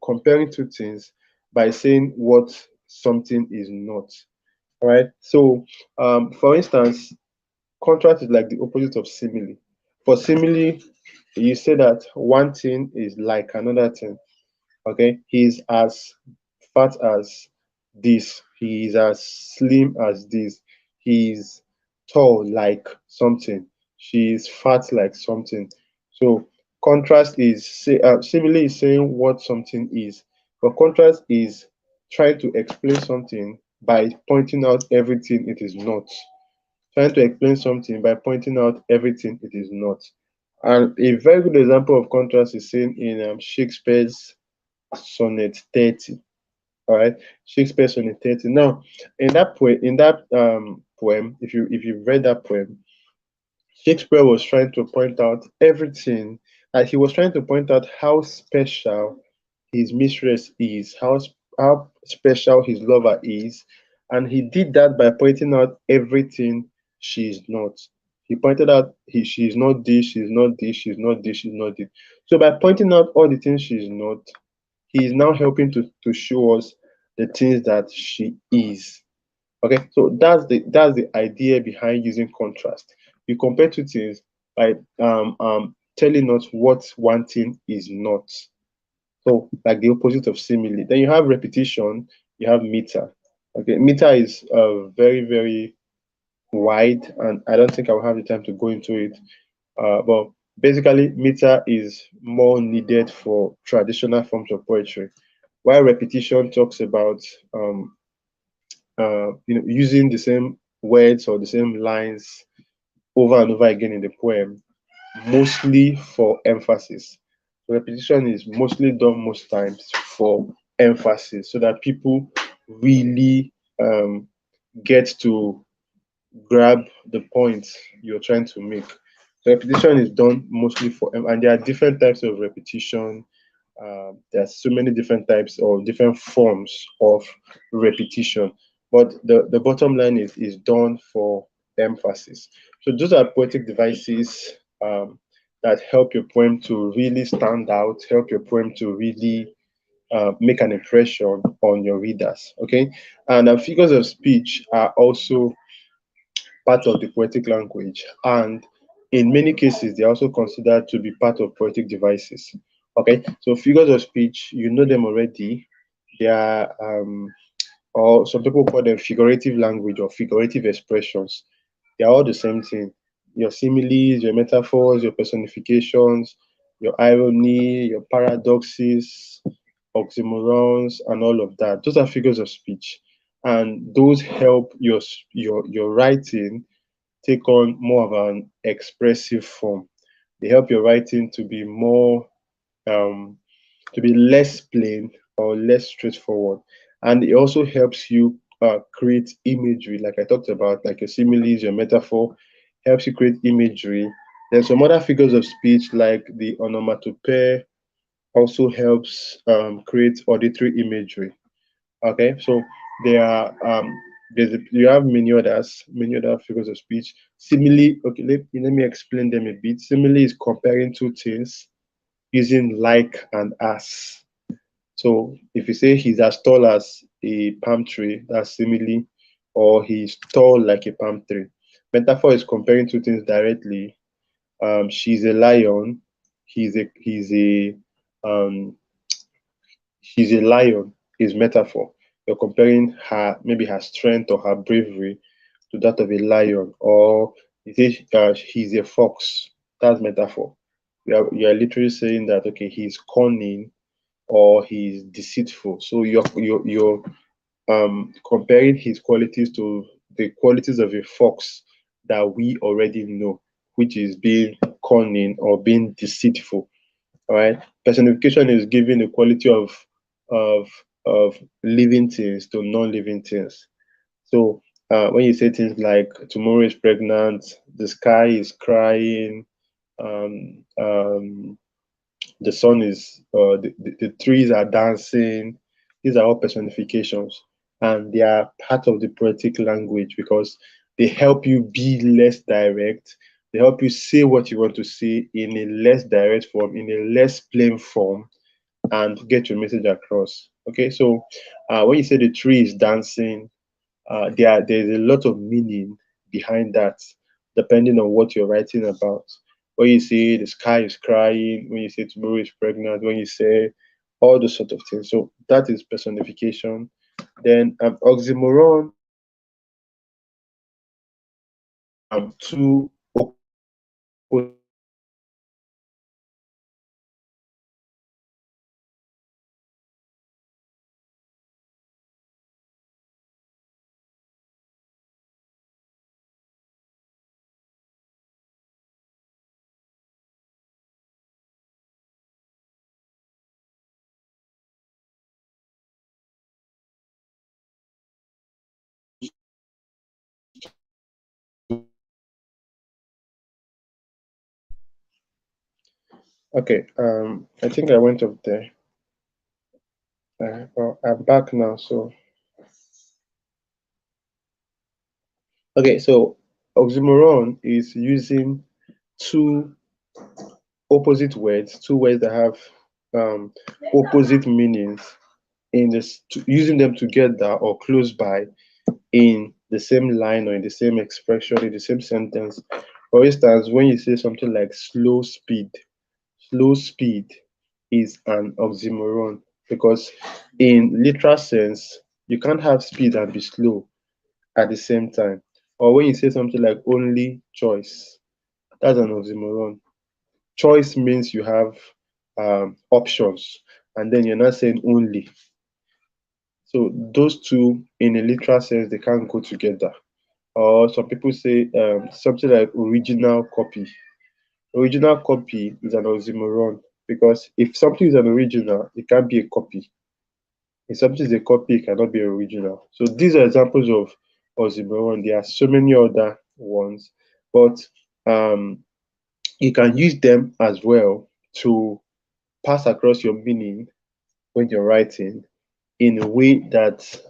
Speaker 3: comparing two things by saying what something is not. All right. So, for instance, contrast is like the opposite of simile. For simile, you say that one thing is like another thing. Okay, he's as fat as this, he is as slim as this, he's tall like something, she is fat like something. So contrast is simile is saying what something is, but contrast is trying to explain something by pointing out everything it is not. Trying to explain something by pointing out everything it is not. And a very good example of contrast is seen in Shakespeare's Sonnet 30. All right, Shakespeare Sonnet 30. Now, in that poem, if you've read that poem, Shakespeare was trying to point out everything. He was trying to point out how special his mistress is, how special his lover is, and he did that by pointing out everything she's not. He pointed out she's not this, she's not this, she's not this, she's not this. So by pointing out all the things she's not, he is now helping to show us the things that she is. Okay, so that's the idea behind using contrast. You compare two things by telling us what one thing is not. So like the opposite of simile. Then you have repetition, you have meter. Okay, meter is very wide, and I don't think I'll have the time to go into it. But basically, meter is more needed for traditional forms of poetry, while repetition talks about using the same words or the same lines over and over again in the poem, mostly for emphasis. Repetition is mostly done most times for emphasis, so that people really get to grab the point you're trying to make. So repetition is done mostly for, and there are different types of repetition. There's so many different types or different forms of repetition, but the bottom line is done for emphasis. So those are poetic devices that help your poem to really stand out, help your poem to really make an impression on your readers. Okay, and figures of speech are also part of the poetic language, and in many cases, they are also considered to be part of poetic devices. Okay, so figures of speech, you know them already. They are, or some people call them figurative language or figurative expressions. They are all the same thing. Your similes, your metaphors, your personifications, your irony, your paradoxes, oxymorons, and all of that. Those are figures of speech, and those help your writing take on more of an expressive form. They help your writing to be more, um, to be less plain or less straightforward. And it also helps you create imagery, like I talked about, like your similes, your metaphor, helps you create imagery. Then some other figures of speech, like the onomatopoeia, also helps create auditory imagery. Okay, so there are you have many other figures of speech. Simile, okay, let me explain them a bit. Simile is comparing two things using like and as. So if you say he's as tall as a palm tree, that's simile, or he's tall like a palm tree. Metaphor is comparing two things directly. She's a lion, um, she's a lion is metaphor. You're comparing her, maybe her strength or her bravery to that of a lion, or you say he's a fox. That's metaphor. You are literally saying that okay, he's cunning or he's deceitful. So you're comparing his qualities to the qualities of a fox that we already know, which is being cunning or being deceitful. All right. Personification is giving the quality of of living things to non-living things. So when you say things like tomorrow is pregnant, the sky is crying, um, um, the sun is, the trees are dancing. These are all personifications, and they are part of the poetic language because they help you be less direct. They help you say what you want to say in a less direct form, in a less plain form, and get your message across. Okay, so when you say the tree is dancing, there's a lot of meaning behind that, depending on what you're writing about. When you say the sky is crying, when you say tomorrow is pregnant, when you say all those sort of things. So that is personification. Then oxymoron two opposite words Okay, I think I went up there. Well, I'm back now. So, okay, so oxymoron is using two opposite words, two words that have um, opposite meanings in this, using them together or close by in the same line or in the same expression in the same sentence. For instance, when you say something like slow speed is an oxymoron because in literal sense, you can't have speed and be slow at the same time. Or when you say something like only choice, that's an oxymoron. Choice means you have options, and then you're not saying only. So those two, in a literal sense, they can't go together. Or some people say something like original copy. Original copy is an oxymoron because if something is an original, it can't be a copy. If something is a copy, it cannot be original. So these are examples of oxymoron. There are so many other ones, but um, you can use them as well to pass across your meaning when you're writing in a way that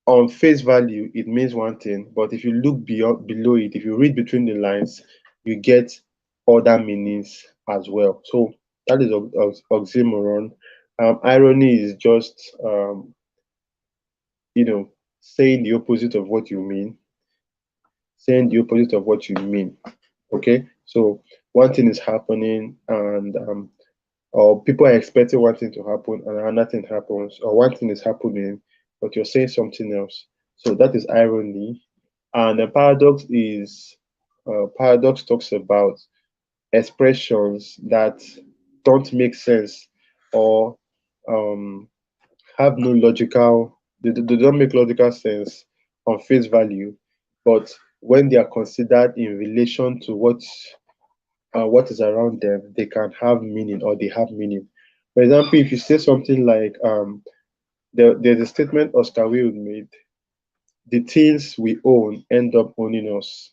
Speaker 3: on face value it means one thing, but if you look beyond below it, if you read between the lines, you get other meanings as well. So that is oxymoron. Irony is just saying the opposite of what you mean, saying the opposite of what you mean. Okay, so one thing is happening and or people are expecting one thing to happen and another thing happens, or one thing is happening, but you're saying something else. So that is irony. And the paradox talks about expressions that don't make sense or um, have no logical, they don't make logical sense on face value, but when they are considered in relation to what is around them, they can have meaning or they have meaning. For example, if you say something like, there's a statement Oscar Wilde made: the things we own end up owning us.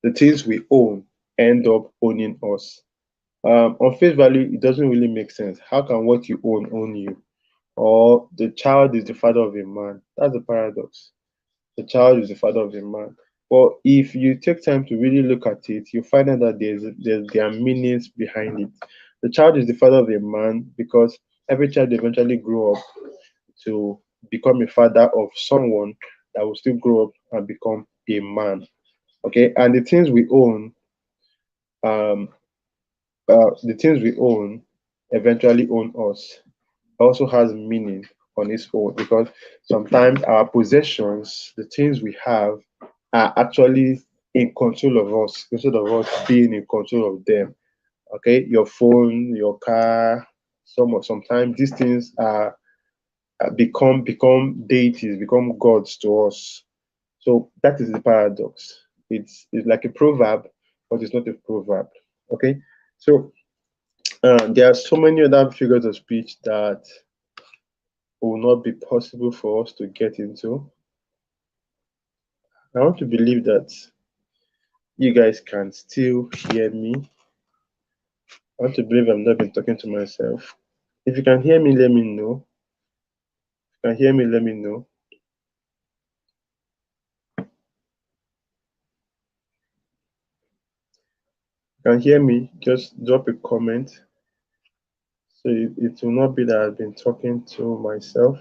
Speaker 3: The things we own end up owning us. On face value, it doesn't really make sense. How can what you own you? Or the child is the father of a man. That's a paradox. The child is the father of a man. But if you take time to really look at it, you find out that there are meanings behind it. The child is the father of a man because every child eventually grow up to become a father of someone that will still grow up and become a man. Okay, and um, the things we own eventually own us. Also has meaning on its own because sometimes our possessions, the things we have, are actually in control of us instead of us being in control of them. Okay, your phone, your car, sometimes these things are become deities, become gods to us. So that is the paradox. It's like a proverb, but it's not a proverb. Okay, so there are so many other figures of speech that will not be possible for us to get into. I want to believe that you guys can still hear me. I want to believe I'm not been talking to myself. If you can hear me, let me know. If you can hear me, let me know. Can hear me? Just drop a comment. So it will not be that I've been talking to myself.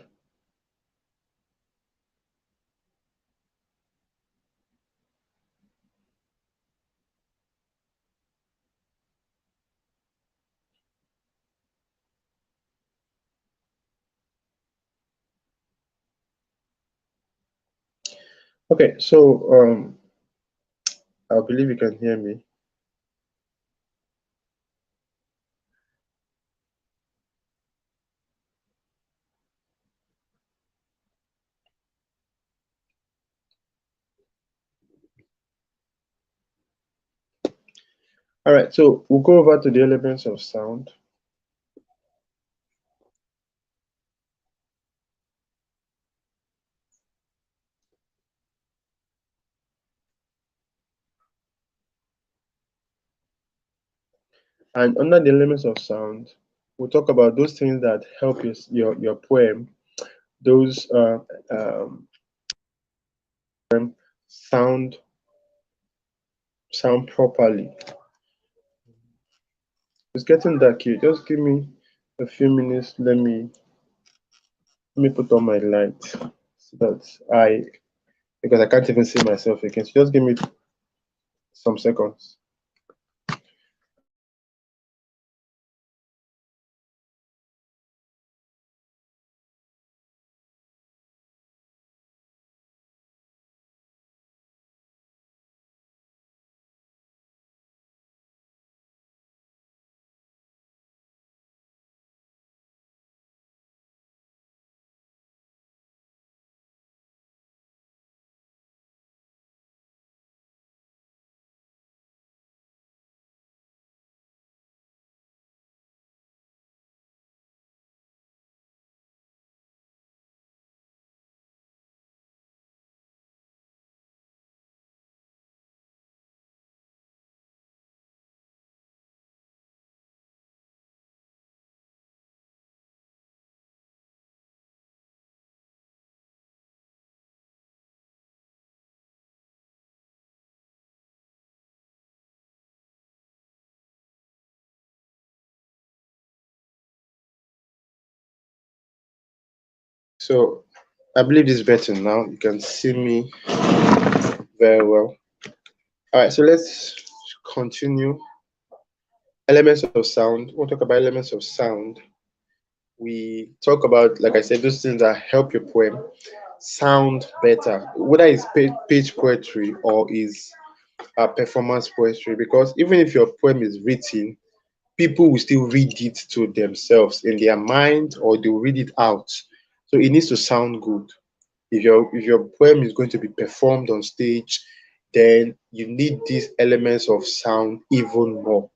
Speaker 3: Okay, so I believe you can hear me. All right, so we'll go over to the elements of sound. And under the elements of sound, we'll talk about those things that help your poem, those sound sound properly. It's getting dark here. Just give me a few minutes. Let me put on my light so that I because I can't even see myself again. So just give me some seconds. So I believe this is better now. You can see me very well. All right, so let's continue. Elements of sound. We'll talk about elements of sound. We talk about, like I said, those things that help your poem sound better, whether it's page poetry or is performance poetry. Because even if your poem is written, people will still read it to themselves in their mind or they'll read it out. So it needs to sound good. If your poem is going to be performed on stage, then you need these elements of sound even more.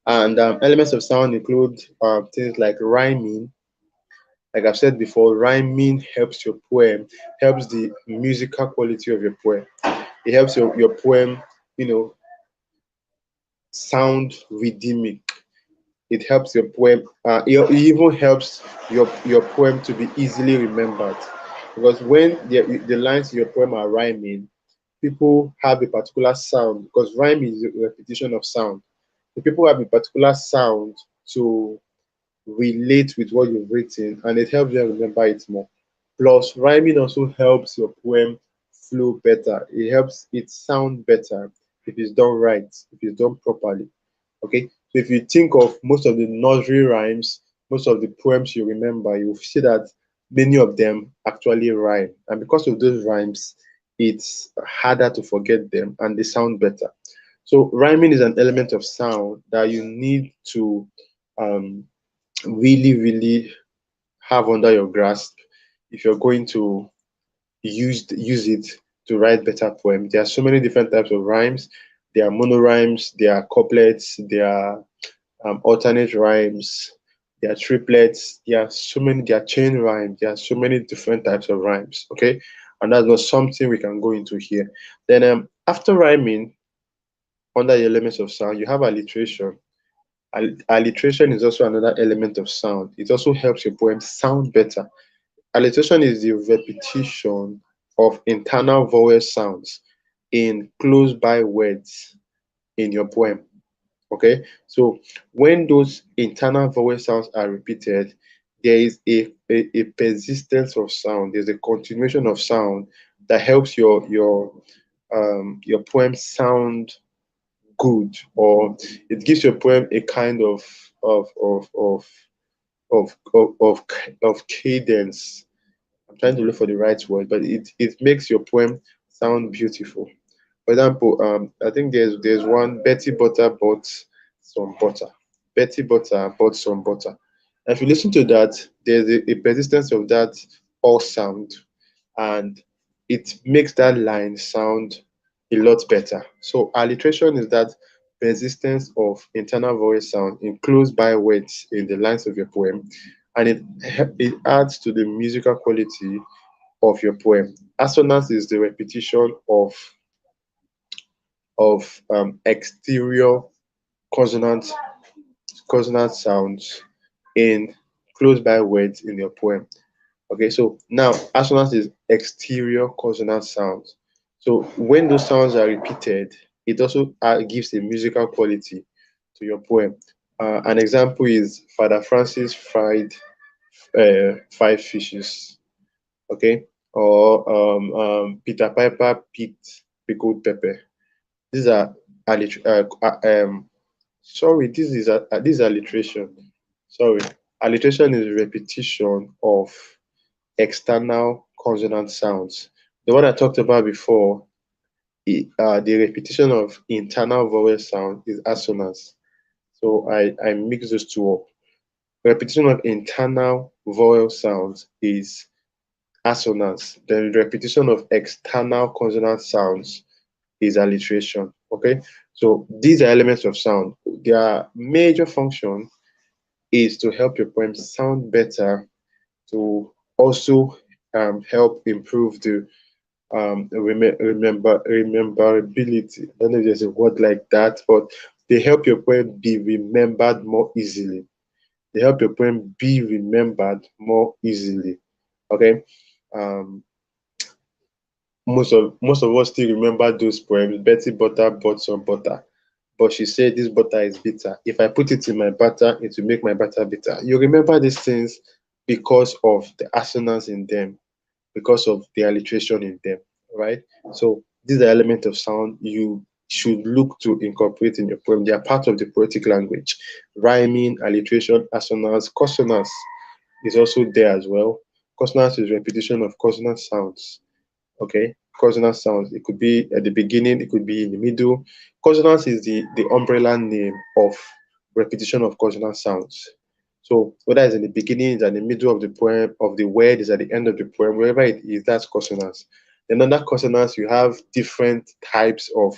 Speaker 3: And elements of sound include things like rhyming. Like I've said before, rhyming helps your poem, helps the musical quality of your poem. It helps your poem, you know, sound rhythmic. It helps your poem. It even helps your poem to be easily remembered, because when the lines in your poem are rhyming, people have a particular sound because rhyme is a repetition of sound. The people have a particular sound to relate with what you've written, and it helps them remember it more. Plus, rhyming also helps your poem flow better. It helps it sound better if it's done right, if it's done properly. Okay, so if you think of most of the nursery rhymes, most of the poems you remember, you'll see that many of them actually rhyme. And because of those rhymes, it's harder to forget them and they sound better. So, rhyming is an element of sound that you need to um, really have under your grasp if you're going to use it to write better poems. There are so many different types of rhymes. There are monorhymes, there are couplets, there are alternate rhymes, there are triplets, there are chain rhymes, there are so many different types of rhymes. Okay, and that's not something we can go into here. Then after rhyming, under the elements of sound, you have alliteration. Alliteration is also another element of sound. It also helps your poem sound better. Alliteration is the repetition of internal vowel sounds in close by words in your poem. Okay, so when those internal vowel sounds are repeated, there is a persistence of sound. There's a continuation of sound that helps your poem sound good, or it gives your poem a kind of of of of cadence. I'm trying to look for the right word, but it makes your poem sound beautiful. For example, I think there's one Betty Butter bought some butter. Betty Butter bought some butter. And if you listen to that, there's a persistence of that all sound, and it makes that line sound a lot better. So alliteration is that persistence of internal voice sound in close by words in the lines of your poem, and it adds to the musical quality of your poem. Assonance is the repetition of exterior consonant consonant sounds in close by words in your poem. Okay, so now assonance is exterior consonant sounds. So when those sounds are repeated, it also gives a musical quality to your poem. An example is Father Francis fried 5 fishes. Okay, or Peter Piper picked pickled pepper. These are sorry, this is alliteration. Sorry, alliteration is repetition of external consonant sounds. The one I talked about before, the repetition of internal vowel sound is assonance. So I mix those two up. Repetition of internal vowel sounds is assonance. Then repetition of external consonant sounds is alliteration. Okay, so these are elements of sound. Their major function is to help your poem sound better, to also help improve the rememberability. I don't know if there's a word like that, but they help your poem be remembered more easily. They help your poem be remembered more easily. Okay. Um, most of us still remember those poems. Betty Butter bought some butter, but she said this butter is bitter. If I put it in my butter, it will make my butter bitter. You remember these things because of the assonance in them, because of the alliteration in them, right? So these are elements of sound you should look to incorporate in your poem. They are part of the poetic language. Rhyming, alliteration, assonance, consonance is also there as well. Consonance is repetition of consonant sounds. Okay, consonant sounds. It could be at the beginning, it could be in the middle. Consonance is the umbrella name of repetition of consonant sounds. So whether it's in the beginning, it's in the middle of the poem, of the word, is at the end of the poem, wherever it is, that's consonance. Then under consonance, you have different types of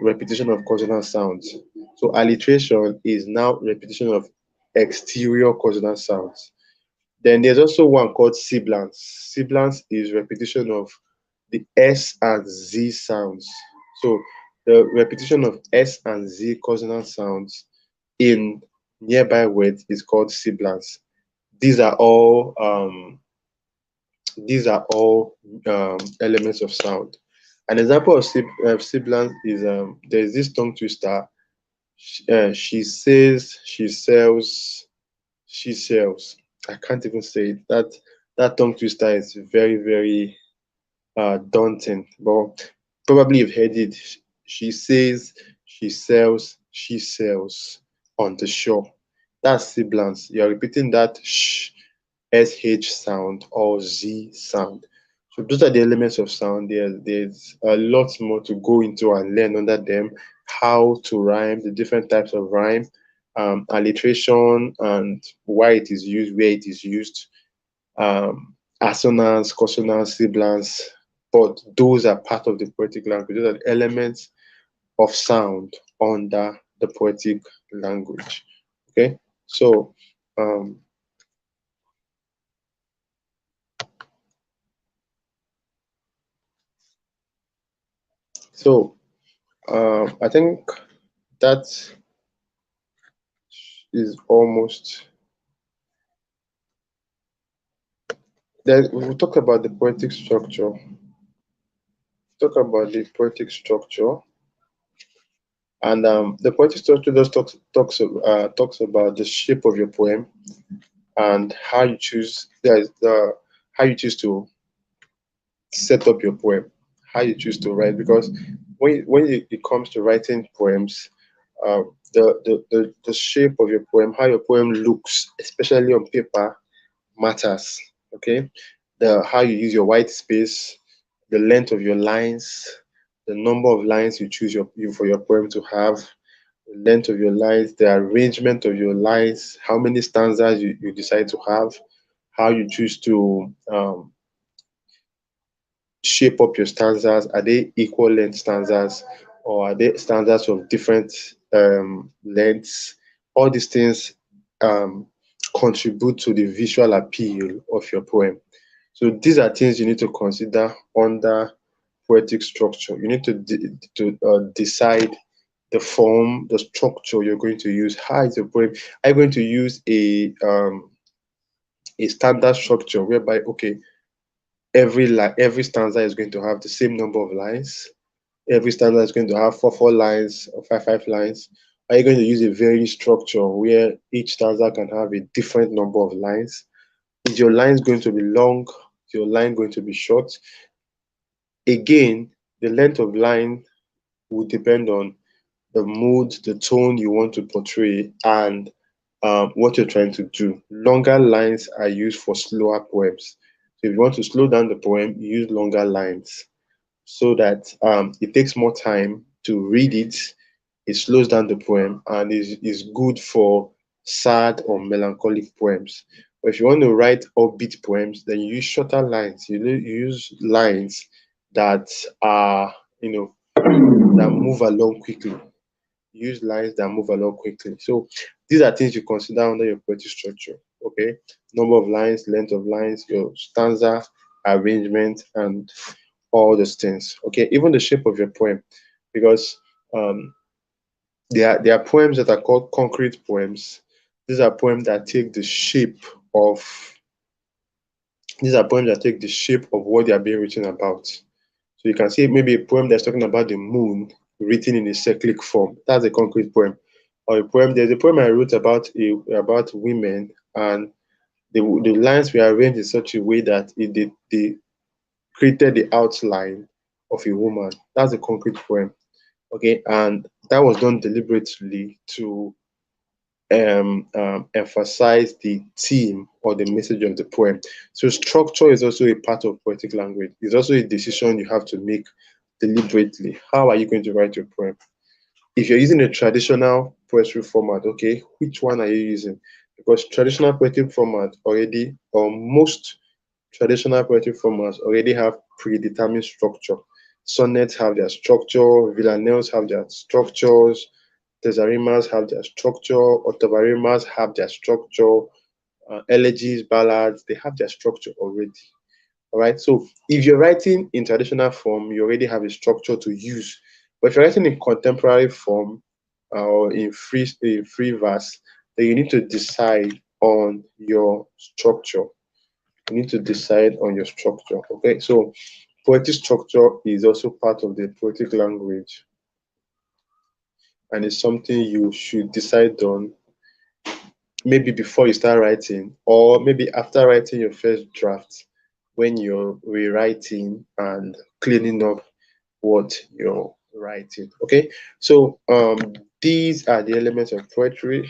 Speaker 3: repetition of consonant sounds. So alliteration is now repetition of exterior consonant sounds. Then there's also one called sibilance. Sibilance is repetition of the S and Z sounds. So the repetition of S and Z consonant sounds in nearby words is called sibilance. These are all elements of sound. An example of sibilance is there's this tongue twister. She says, she sells, she sells. I can't even say it. That tongue twister is very, very daunting, but probably you've heard it. She says, she sells on the shore. That's sibilance. You're repeating that sh sound or z sound. So those are the elements of sound. There's a lot more to go into and learn under them. How to rhyme, the different types of rhyme, alliteration, and why it is used, where it is used, assonance, consonance, sibilance, but those are part of the poetic language. Those are the elements of sound under the poetic language. Okay, so um, so I think that is almost. Then we will talk about the poetic structure. Talk about the poetic structure. And the poetic structure just talks about the shape of your poem and how you choose the how you choose to set up your poem, how you choose to write. Because it comes to writing poems, the shape of your poem, how your poem looks, especially on paper, matters. Okay, the how you use your white space, the length of your lines, the number of lines you choose for your poem to have, the length of your lines, the arrangement of your lines, how many stanzas you decide to have, how you choose to shape up your stanzas. Are they equal length stanzas, or are they stanzas of different lengths? All these things um, contribute to the visual appeal of your poem. So these are things you need to consider under poetic structure. You need to decide the form, the structure you're going to use. How is your poem? Are you going to use a standard structure whereby, okay, every stanza is going to have the same number of lines. Every stanza is going to have four lines or five lines. Are you going to use a varied structure where each stanza can have a different number of lines? Is your lines going to be long? Is your line going to be short? Again, the length of line will depend on the mood, the tone you want to portray, and what you're trying to do. Longer lines are used for slower poems. So if you want to slow down the poem, you use longer lines so that it takes more time to read it. It slows down the poem and is good for sad or melancholic poems. But if you want to write upbeat poems, then you use shorter lines. You use lines that are, that move along quickly. Use lines that move along quickly. So these are things you consider under your poetic structure. Okay, number of lines, length of lines, your stanza arrangement, and all those things. Okay, even the shape of your poem, because there are poems that are called concrete poems. These are poems that take the shape of these are poems that take the shape of what they are being written about. So you can see maybe a poem that's talking about the moon written in a cyclic form. That's a concrete poem. Or a poem, there's a poem I wrote about women, and the lines were arranged in such a way that they created the outline of a woman. That's a concrete poem. Okay, and that was done deliberately to emphasize the theme or the message of the poem. So structure is also a part of poetic language. It's also a decision you have to make deliberately. How are you going to write your poem? If you're using a traditional poetry format, okay, which one are you using? Because traditional poetic format already, or most traditional poetic formats already have predetermined structure. Sonnets have their structure, villanelles have their structures, Desarimas have their structure, Otavarimas have their structure, elegies, ballads, they have their structure already. All right. So if you're writing in traditional form, you already have a structure to use. But if you're writing in contemporary form or in free verse, then you need to decide on your structure. You need to decide on your structure. Okay. So poetic structure is also part of the poetic language, and it's something you should decide on maybe before you start writing, or maybe after writing your first draft, when you're rewriting and cleaning up what you're writing. Okay, so these are the elements of poetry.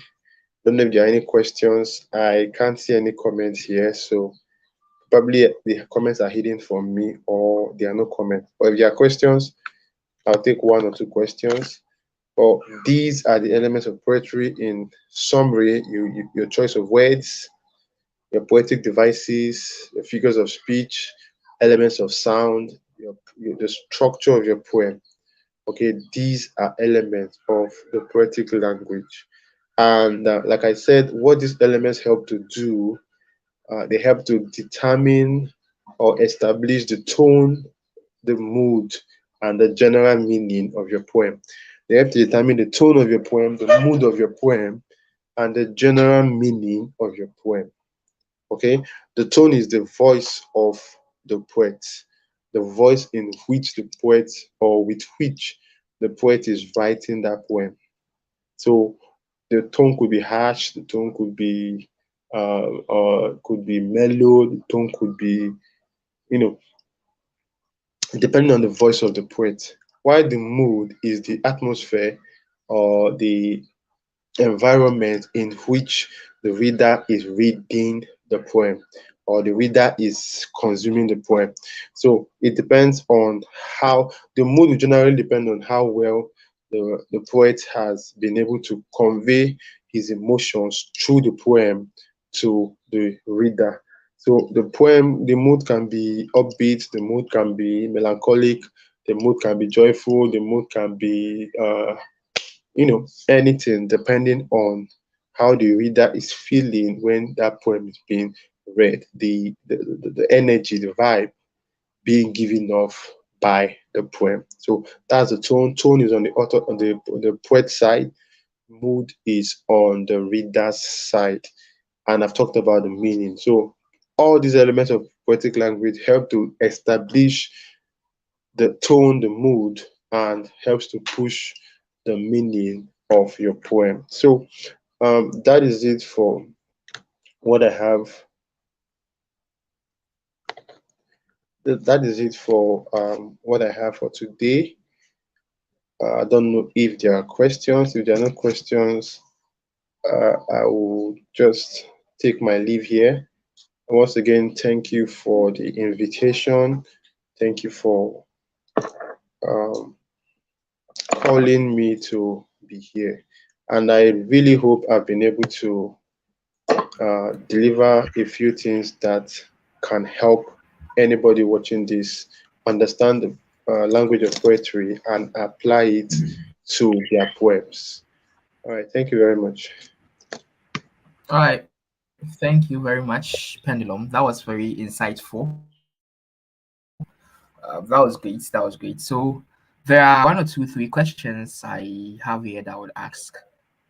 Speaker 3: Don't know if there are any questions. I can't see any comments here, so probably the comments are hidden from me, or there are no comments. But if there are questions, I'll take one or two questions. Well, these are the elements of poetry in summary. Your choice of words, your poetic devices, your figures of speech, elements of sound, the structure of your poem. Okay, these are elements of the poetic language. And like I said, what these elements help to do, they help to determine or establish the tone, the mood, and the general meaning of your poem. They have to determine the tone of your poem, the mood of your poem, and the general meaning of your poem. Okay, the tone is the voice of the poet, the voice in which the poet or with which the poet is writing that poem. So the tone could be harsh, the tone could be mellow, the tone could be, you know, depending on the voice of the poet. While the mood is the atmosphere or the environment in which the reader is reading the poem or the reader is consuming the poem. So it depends on how the mood will generally depend on how well the poet has been able to convey his emotions through the poem to the reader. So the poem, the mood can be upbeat, the mood can be melancholic, the mood can be joyful, the mood can be anything depending on how the reader is feeling when that poem is being read, the energy, the vibe being given off by the poem. So that's the tone. Tone is on the author, on the poet side. Mood is on the reader's side. And I've talked about the meaning. So all these elements of poetic language help to establish the tone, the mood, and helps to push the meaning of your poem. So that is it for what I have. That is it for what I have for today. I don't know if there are questions. If there are no questions, I will just take my leave here. Once again, thank you for the invitation. Thank you for um, calling me to be here. And I really hope I've been able to deliver a few things that can help anybody watching this understand the language of poetry and apply it to their poems. All right, thank you very much.
Speaker 1: All right. Thank you very much, Pendulum. That was very insightful. That was great. That was great. So there are one or two, three questions I have here that I would ask,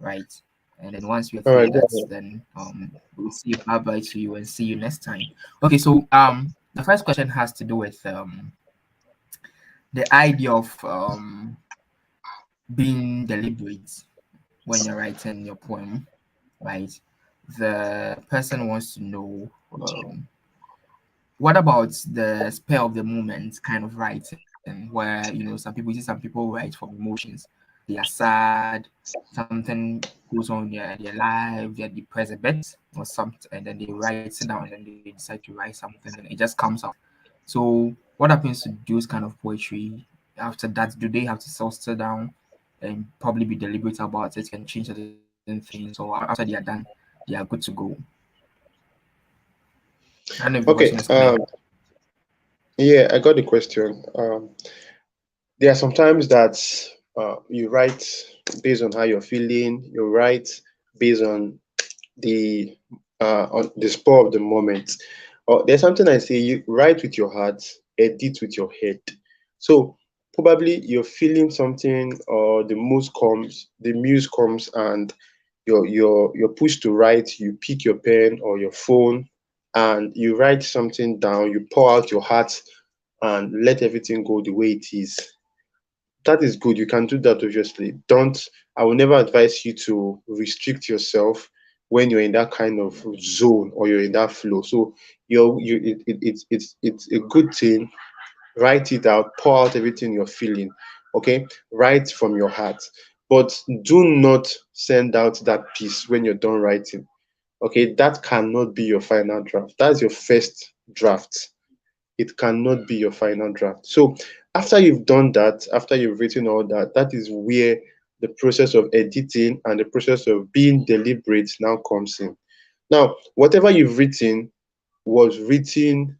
Speaker 1: right? And then once we are through that,
Speaker 3: All right, go
Speaker 1: then
Speaker 3: ahead.
Speaker 1: we'll see bye bye to you and see you next time. Okay, so the first question has to do with the idea of being deliberate when you're writing your poem, right? The person wants to know what about the spur of the moment kind of writing, where some people see some people write from emotions. They are sad, something goes on in their life, they're depressed a bit or something, and then they write it down and then they decide to write something and it just comes out. So what happens to those kind of poetry after that? Do they have to settle down and probably be deliberate about it and change certain things, or after they are done, they are good to go? I don't know if the question
Speaker 3: Okay,
Speaker 1: is clear.
Speaker 3: yeah, I got the question. There are sometimes that you write based on how you're feeling, you write based the on the spur of the moment. Or there's something I say, you write with your heart, edit with your head. So probably you're feeling something or the muse comes and you're pushed to write, you pick your pen or your phone and you write something down, you pour out your heart and let everything go the way it is. That is good. You can do that, obviously. I will never advise you to restrict yourself when you're in that kind of zone or you're in that flow. So it's a good thing. Write it out, pour out everything you're feeling. Okay, write from your heart, but do not send out that piece when you're done writing. Okay, that cannot be your final draft. That's your first draft. It cannot be your final draft. So after you've done that, after you've written all that, that is where the process of editing and the process of being deliberate now comes in. Now, whatever you've written was written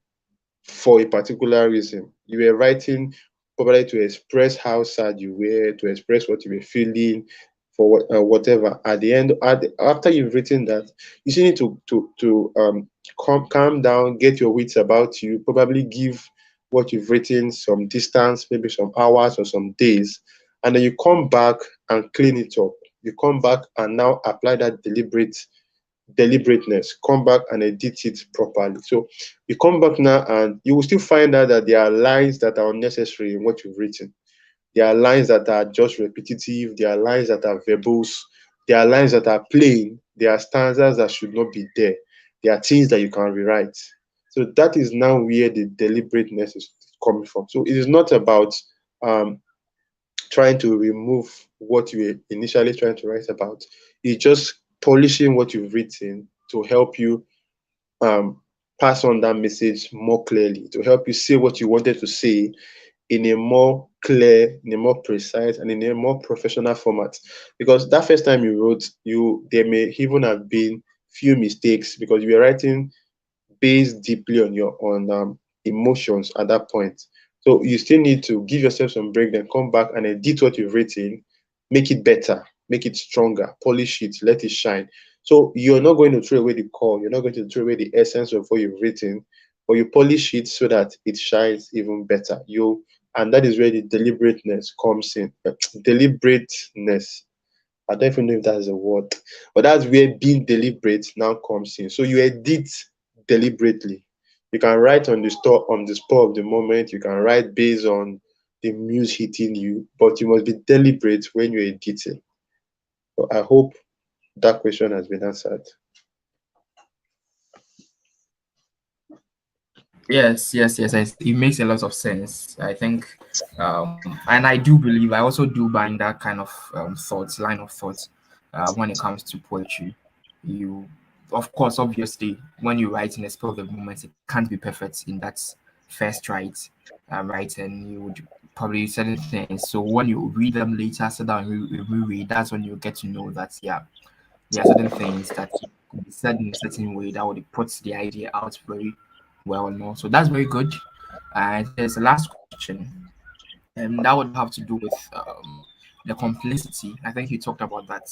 Speaker 3: for a particular reason. You were writing probably to express how sad you were, to express what you were feeling, for whatever. At the end, after you've written that, you still need to calm down, get your wits about you, probably give what you've written some distance, maybe some hours or some days, and then you come back and clean it up. You come back and now apply that deliberateness, come back and edit it properly. So you come back now and you will still find out that there are lines that are unnecessary in what you've written. There are lines that are just repetitive. There are lines that are verbose. There are lines that are plain. There are stanzas that should not be there. There are things that you can rewrite. So that is now where the deliberateness is coming from. So it is not about um, trying to remove what you were initially trying to write about. It's just polishing what you've written to help you um, pass on that message more clearly, to help you say what you wanted to say in a more clear, in a more precise, and in a more professional format. Because that first time you wrote, there may even have been few mistakes because you were writing based deeply on your emotions at that point. So you still need to give yourself some break, then come back and edit what you've written, make it better, make it stronger, polish it, let it shine. So you're not going to throw away the core, you're not going to throw away the essence of what you've written, but you polish it so that it shines even better. And that is where the deliberateness comes in. Deliberateness. I don't even know if that's a word, but that's where being deliberate now comes in. So you edit deliberately. You can write on the spur of the moment. You can write based on the muse hitting you, but you must be deliberate when you're editing. So I hope that question has been answered.
Speaker 1: Yes. It makes a lot of sense. I think, and I do believe, I also do buy in that kind of thoughts, line of thought, when it comes to poetry. You, of course, obviously, when you write in the spur of the moment, it can't be perfect in that first write, right? And you would probably certain things. So when you read them later, sit down and reread, that's when you get to know that, yeah, there are certain things that could be said in a certain way that would put the idea out very well. No, so that's very good. And there's the last question, and that would have to do with the complexity. I think you talked about that.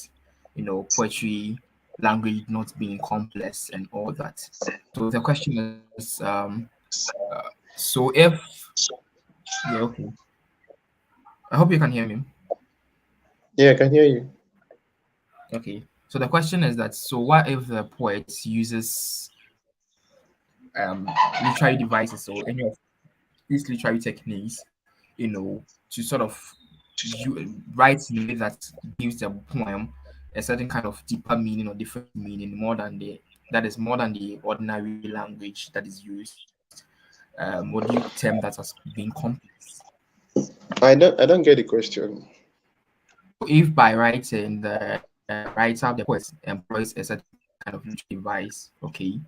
Speaker 1: Poetry, language not being complex, and all that. So the question is, so if yeah, okay, I hope you can hear me.
Speaker 3: Yeah, I can hear you.
Speaker 1: Okay. So the question is that, so what if the poet uses literary devices or any of these literary techniques, to sort of write in a way that gives the poem a certain kind of deeper meaning or different meaning more than the ordinary language that is used. Would you term that as being complex?
Speaker 3: I don't get the question.
Speaker 1: So if by writing the writer, the poet employs a certain kind of literary device, okay,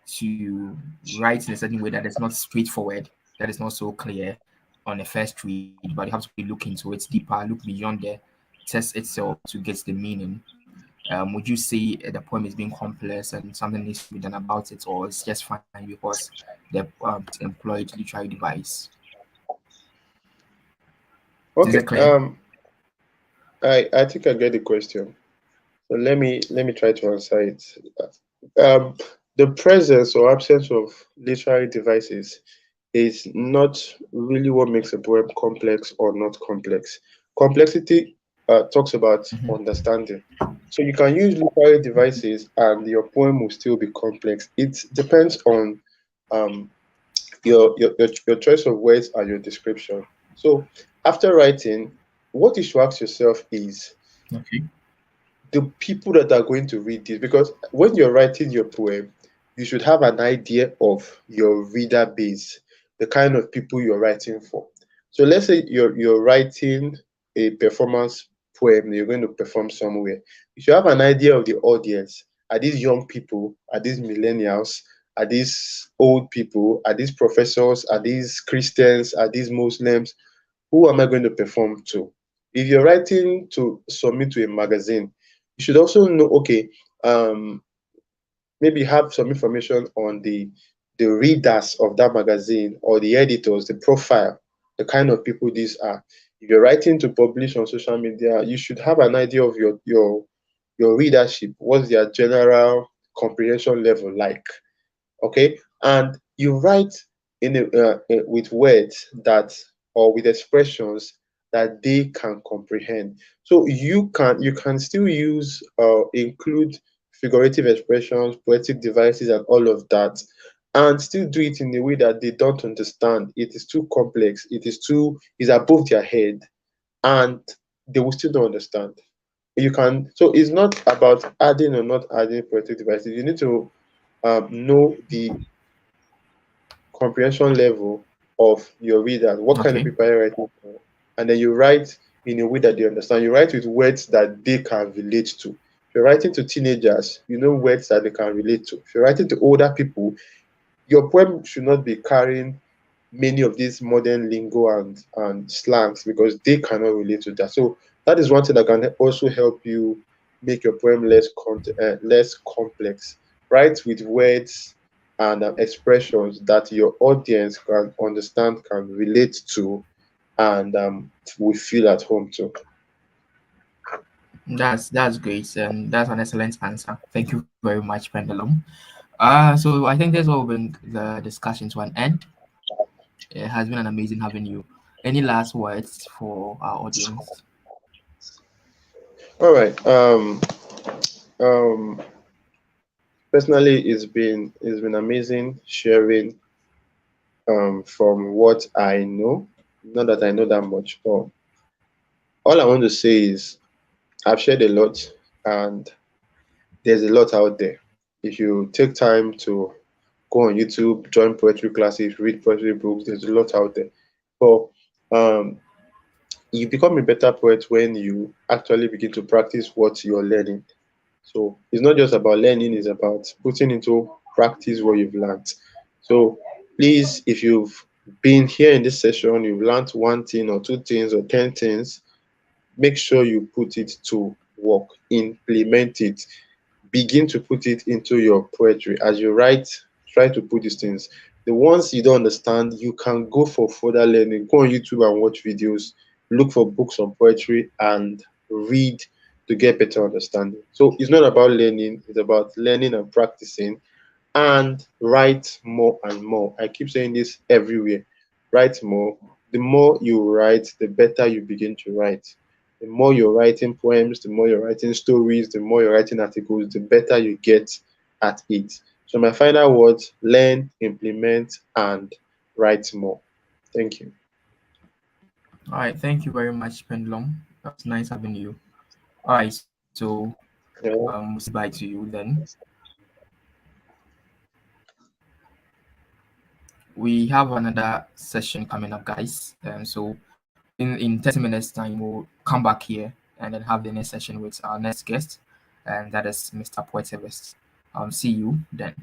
Speaker 1: to write in a certain way that is not straightforward, that is not so clear on a first read, but you have to really look into it deeper, look beyond the text itself to get the meaning. Would you say the poem is being complex and something needs to be done about it, or it's just fine because the employed literary device? Is it
Speaker 3: Okay.
Speaker 1: clear?
Speaker 3: I think I get the question. So let me try to answer it. Um, the presence or absence of literary devices is not really what makes a poem complex or not complex. Complexity talks about
Speaker 1: Mhm.
Speaker 3: understanding. So you can use literary devices and your poem will still be complex. It depends on um, your choice of words and your description. So after writing, what you should ask yourself is
Speaker 1: Okay.
Speaker 3: the people that are going to read this, because when you're writing your poem, you should have an idea of your reader base, the kind of people you're writing for. So let's say you're writing a performance poem, you're going to perform somewhere. You should have an idea of the audience. Are these young people? Are these millennials? Are these old people? Are these professors? Are these Christians? Are these Muslims? Who am I going to perform to? If you're writing to submit to a magazine, you should also know, okay, um, maybe have some information on the readers of that magazine or the editors, the profile, the kind of people these are. If you're writing to publish on social media, you should have an idea of your readership. What's their general comprehension level like? Okay, and you write with words that or with expressions that they can comprehend. So you can still use include figurative expressions, poetic devices, and all of that, and still do it in a way that they don't understand. It is too complex. It is above their head. and they will still not understand. You can, so it's not about adding or not adding poetic devices. You need to know the comprehension level of your readers. What kind of
Speaker 1: Okay.
Speaker 3: people are you writing for? And then you write in a way that they understand. You write with words that they can relate to. If you're writing to teenagers, you know words that they can relate to. If you're writing to older people, your poem should not be carrying many of these modern lingo and slangs because they cannot relate to that. So that is one thing that can also help you make your poem less complex. Write with words and expressions that your audience can understand, can relate to, and will feel at home too.
Speaker 1: That's great, and that's an excellent answer. Thank you very much, Pendulum. So I think this will bring the discussion to an end. It has been an amazing having you. Any last words for our audience?
Speaker 3: All right. Um, Personally, it's been amazing sharing from what I know. Not that I know that much, but all I want to say is I've shared a lot, and there's a lot out there. If you take time to go on YouTube, join poetry classes, read poetry books, there's a lot out there. But um, you become a better poet when you actually begin to practice what you're learning. So it's not just about learning, it's about putting into practice what you've learned. So please, if you've been here in this session, you've learned one thing or two things or 10 things, make sure you put it to work, implement it, begin to put it into your poetry. As you write, try to put these things. The ones you don't understand, you can go for further learning. Go on YouTube and watch videos, look for books on poetry and read to get better understanding. So it's not about learning, it's about learning and practicing, and write more and more. I keep saying this everywhere. Write more. The more you write, the better you begin to write. The more you're writing poems, the more you're writing stories, the more you're writing articles, the better you get at it. So my final words, learn, implement, and write more. Thank you.
Speaker 1: All right, thank you very much, Pendulum. That's nice having you. All right, so
Speaker 3: Yeah.
Speaker 1: we'll say bye to you then. We have another session coming up, guys. So in 30 minutes time, we'll come back here and then have the next session with our next guest, and that is Mr. Poetivist. See you then.